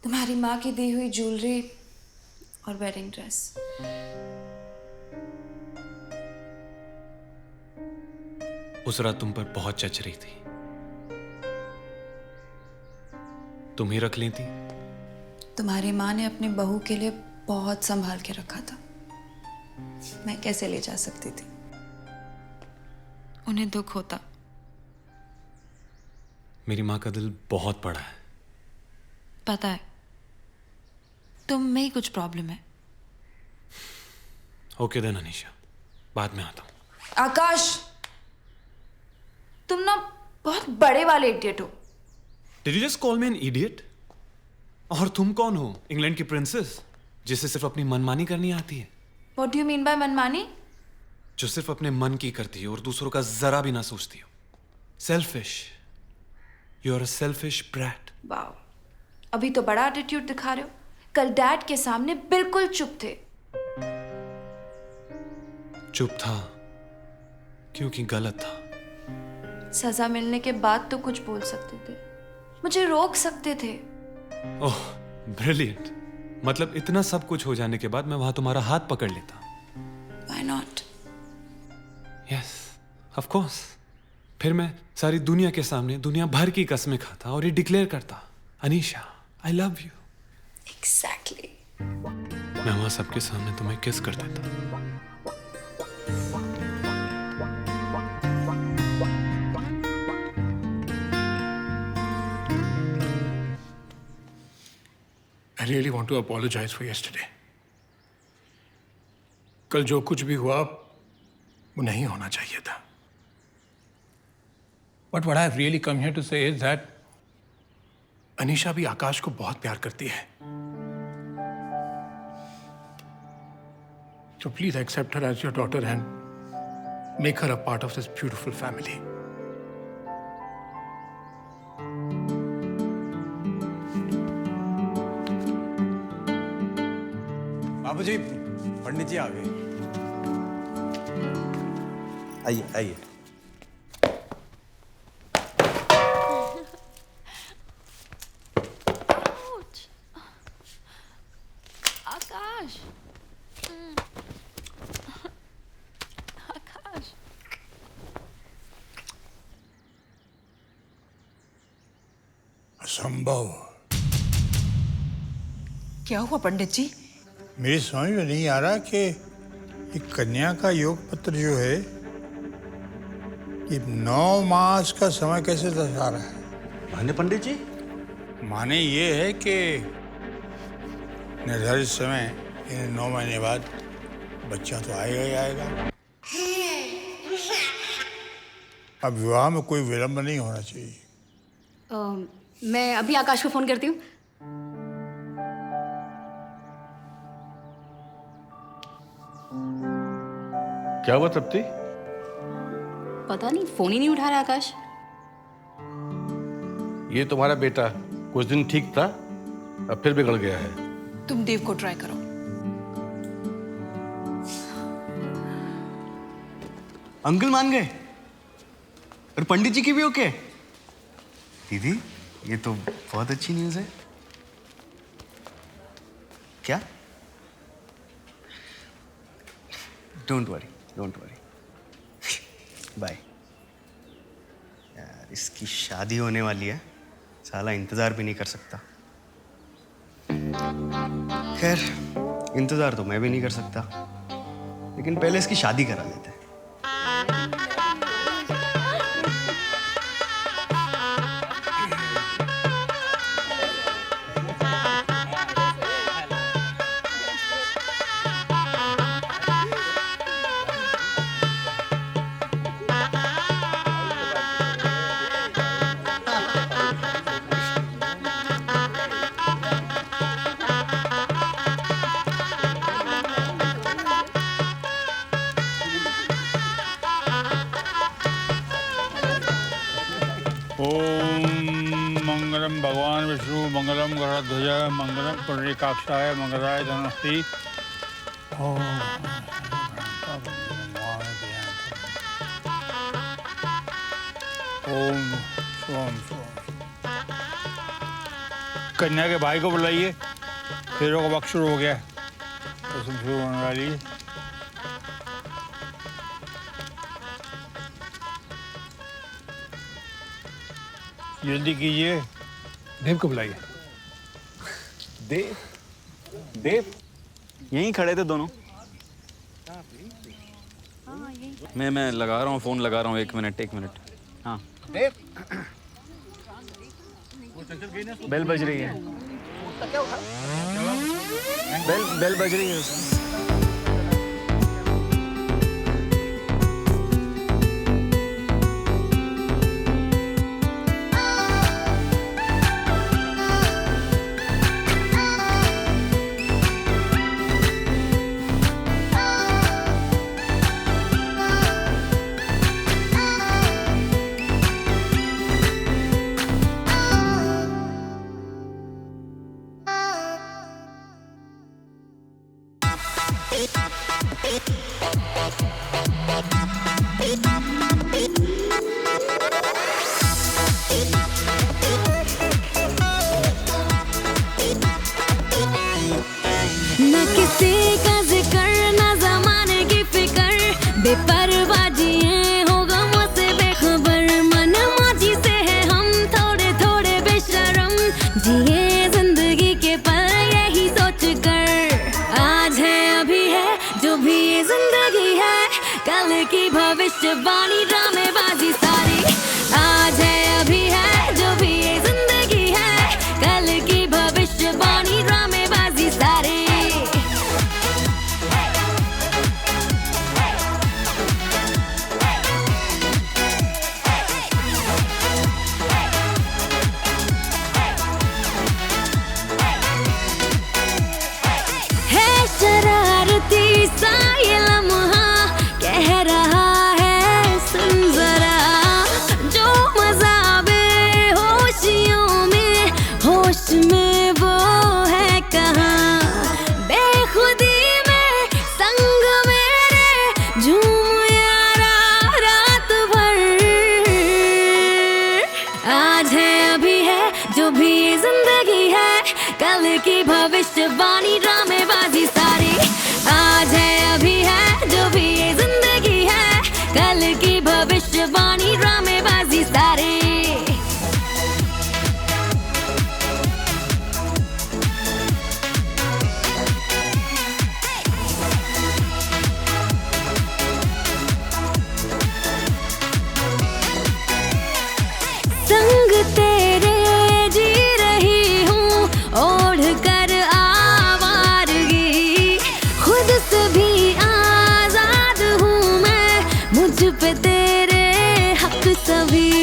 तुम्हारी माँ की दी हुई ज्वेलरी और वेडिंग ड्रेस। उस रात तुम पर बहुत जच रही थी, तुम ही रख ली थी। तुम्हारी माँ ने अपनी बहू के लिए बहुत संभाल के रखा था। मैं कैसे ले जा सकती थी? उन्हें दुख होता। मेरी माँ का दिल बहुत बड़ा है। पता है, तुम में ही कुछ प्रॉब्लम है। ओके देन अनीशा, बाद में आता हूं। आकाश, तुम ना बहुत बड़े वाले इडियट हो। Did you just call me an idiot? और तुम कौन हो? इंग्लैंड की प्रिंसेस जिसे सिर्फ अपनी मनमानी करनी आती है? What do you mean by मनमानी? जो सिर्फ अपने मन की करती हो और दूसरों का जरा भी ना सोचती हो। Selfish. You are a selfish brat. Wow, अभी तो बड़ा एटीट्यूड दिखा रहे हो। कल डैड के सामने बिल्कुल चुप थे। चुप था क्योंकि गलत था। सजा मिलने के बाद तो कुछ बोल सकते थे, मुझे रोक सकते थे। ओह, ब्रिलियंट। मतलब इतना सब कुछ हो जाने के बाद मैं वहां तुम्हारा हाथ पकड़ लेता। Why not? Yes, of course. फिर मैं सारी दुनिया के सामने दुनिया भर की कस्में खाता और ये डिक्लेयर करता, Anisha, I love you. Exactly. मैं वहां सबके सामने तुम्हें किस कर देता। I really want to apologize for yesterday. कल जो कुछ भी हुआ वो नहीं होना चाहिए था. But what I've really come here to say is that Anisha भी आकाश को बहुत प्यार करती है. So please accept her as your daughter and make her a part of this beautiful family. बाबूजी, पंडित जी आ गए। आइए आइए। आकाश, आकाश। असंभव। क्या हुआ पंडित जी? मेरी समझ में नहीं आ रहा कि ये कन्या का योग पत्र जो है ये 9 मास का समय कैसे दर्शा रहा है? माने पंडित जी? माने ये है कि निर्धारित समय यानी 9 महीने बाद बच्चा तो आएगा ही आएगा। अब विवाह में कोई विलंब नहीं होना चाहिए। मैं अभी आकाश को फोन करती हूँ। क्या हुआ तृप्ति? पता नहीं, फोन ही नहीं उठा रहा आकाश। ये तुम्हारा बेटा कुछ दिन ठीक था, अब फिर बिगड़ गया है। तुम देव को ट्राई करो। अंकल मान गए और पंडित जी की भी ओके। दीदी, ये तो बहुत अच्छी न्यूज़ है। क्या? Don't worry, don't worry. Bye. यार, इसकी शादी होने वाली है, साला इंतजार भी नहीं कर सकता। खैर, इंतजार तो मैं भी नहीं कर सकता, लेकिन पहले इसकी शादी करा लेते हैं। भगवान विष्णु मंगलम गरुड़ध्वज मंगलम पुंडरीकाक्षाय मंगलाय धनश्री। ओम सोम सोम। कन्या के भाई को बुलाइए, फेरों का वक्त शुरू हो गया है, रस्म शुरू होने वाली है। जल्दी कीजिए, देव को बुलाइए। देव? देव? यहीं खड़े थे दोनों। मैं लगा रहा हूँ, फोन लगा रहा हूँ। एक मिनट। हाँ बेल बज रही है। बेल बज रही है। न किसी का जिक्र न जमाने की फिक्र, बेपरवाह जिए हो गमों से बेखबर। मन मौजी से है हम थोड़े थोड़े बेशरम, जिए जिंदगी के पल यही सोच कर। आज है अभी है जो भी ये जिंदगी है, कल की भविष्यवाणी ड्रामेबाजी सारी। आज है अभी है जो भी ये जिंदगी है, कल की भविष्यवाणी ड्रामेबाजी सारी। है शरारती सा ये लम्हा, कह रहा है सुन जरा, जो मजा बेहोशियों में होश में वो है कहाँ। बेखुदी में संग मेरे झूम यारा रात भर। आज है अभी है जो भी ये जिंदगी है, कल की भविष्यवाणी ड्रामेबाजी सारी। आज है अभी है जो भी ये जिंदगी है, कल की भविष्यवाणी ड्रामेबाजी सारी। संग तेरे जी रही हूँ ओढ़ कर आवारगी, खुद से भी आजाद हूँ मैं, मुझ पे तेरे हक सभी।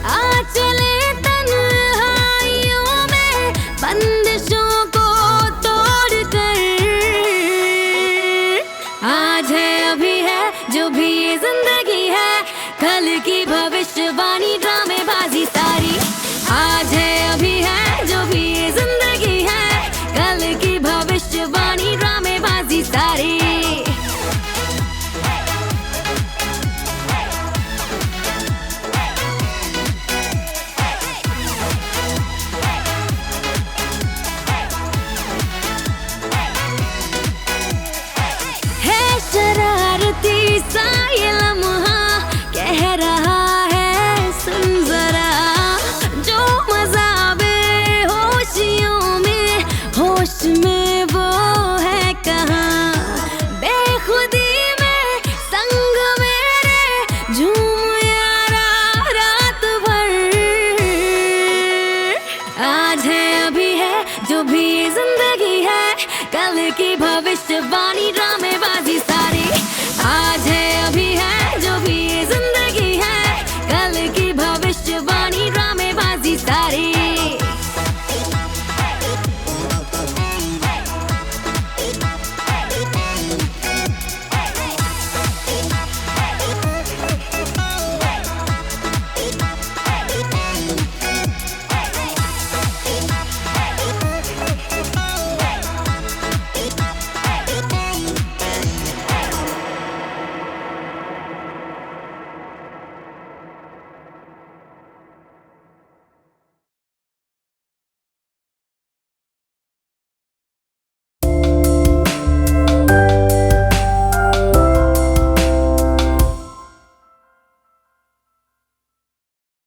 आ चले तन्हाइयों में बंदिशों को तोड़ कर। आज है अभी है जो भी ये जिंदगी है, कल की भविष्यवाणी ड्रामेबाजी सारी। आज है अभी है जो भी ये जिंदगी है, कल की भविष्यवाणी ड्रामेबाजी सारी। है शरारती सा ये लम्हा, कह रहा है सुन जरा, जो मजा बेहोशियों में होश में वो है कहाँ। बेखुदी में संग मेरे झूम यारा रात भर। आज है अभी है जो भी ये जिंदगी है, कल की भविष्यवाणी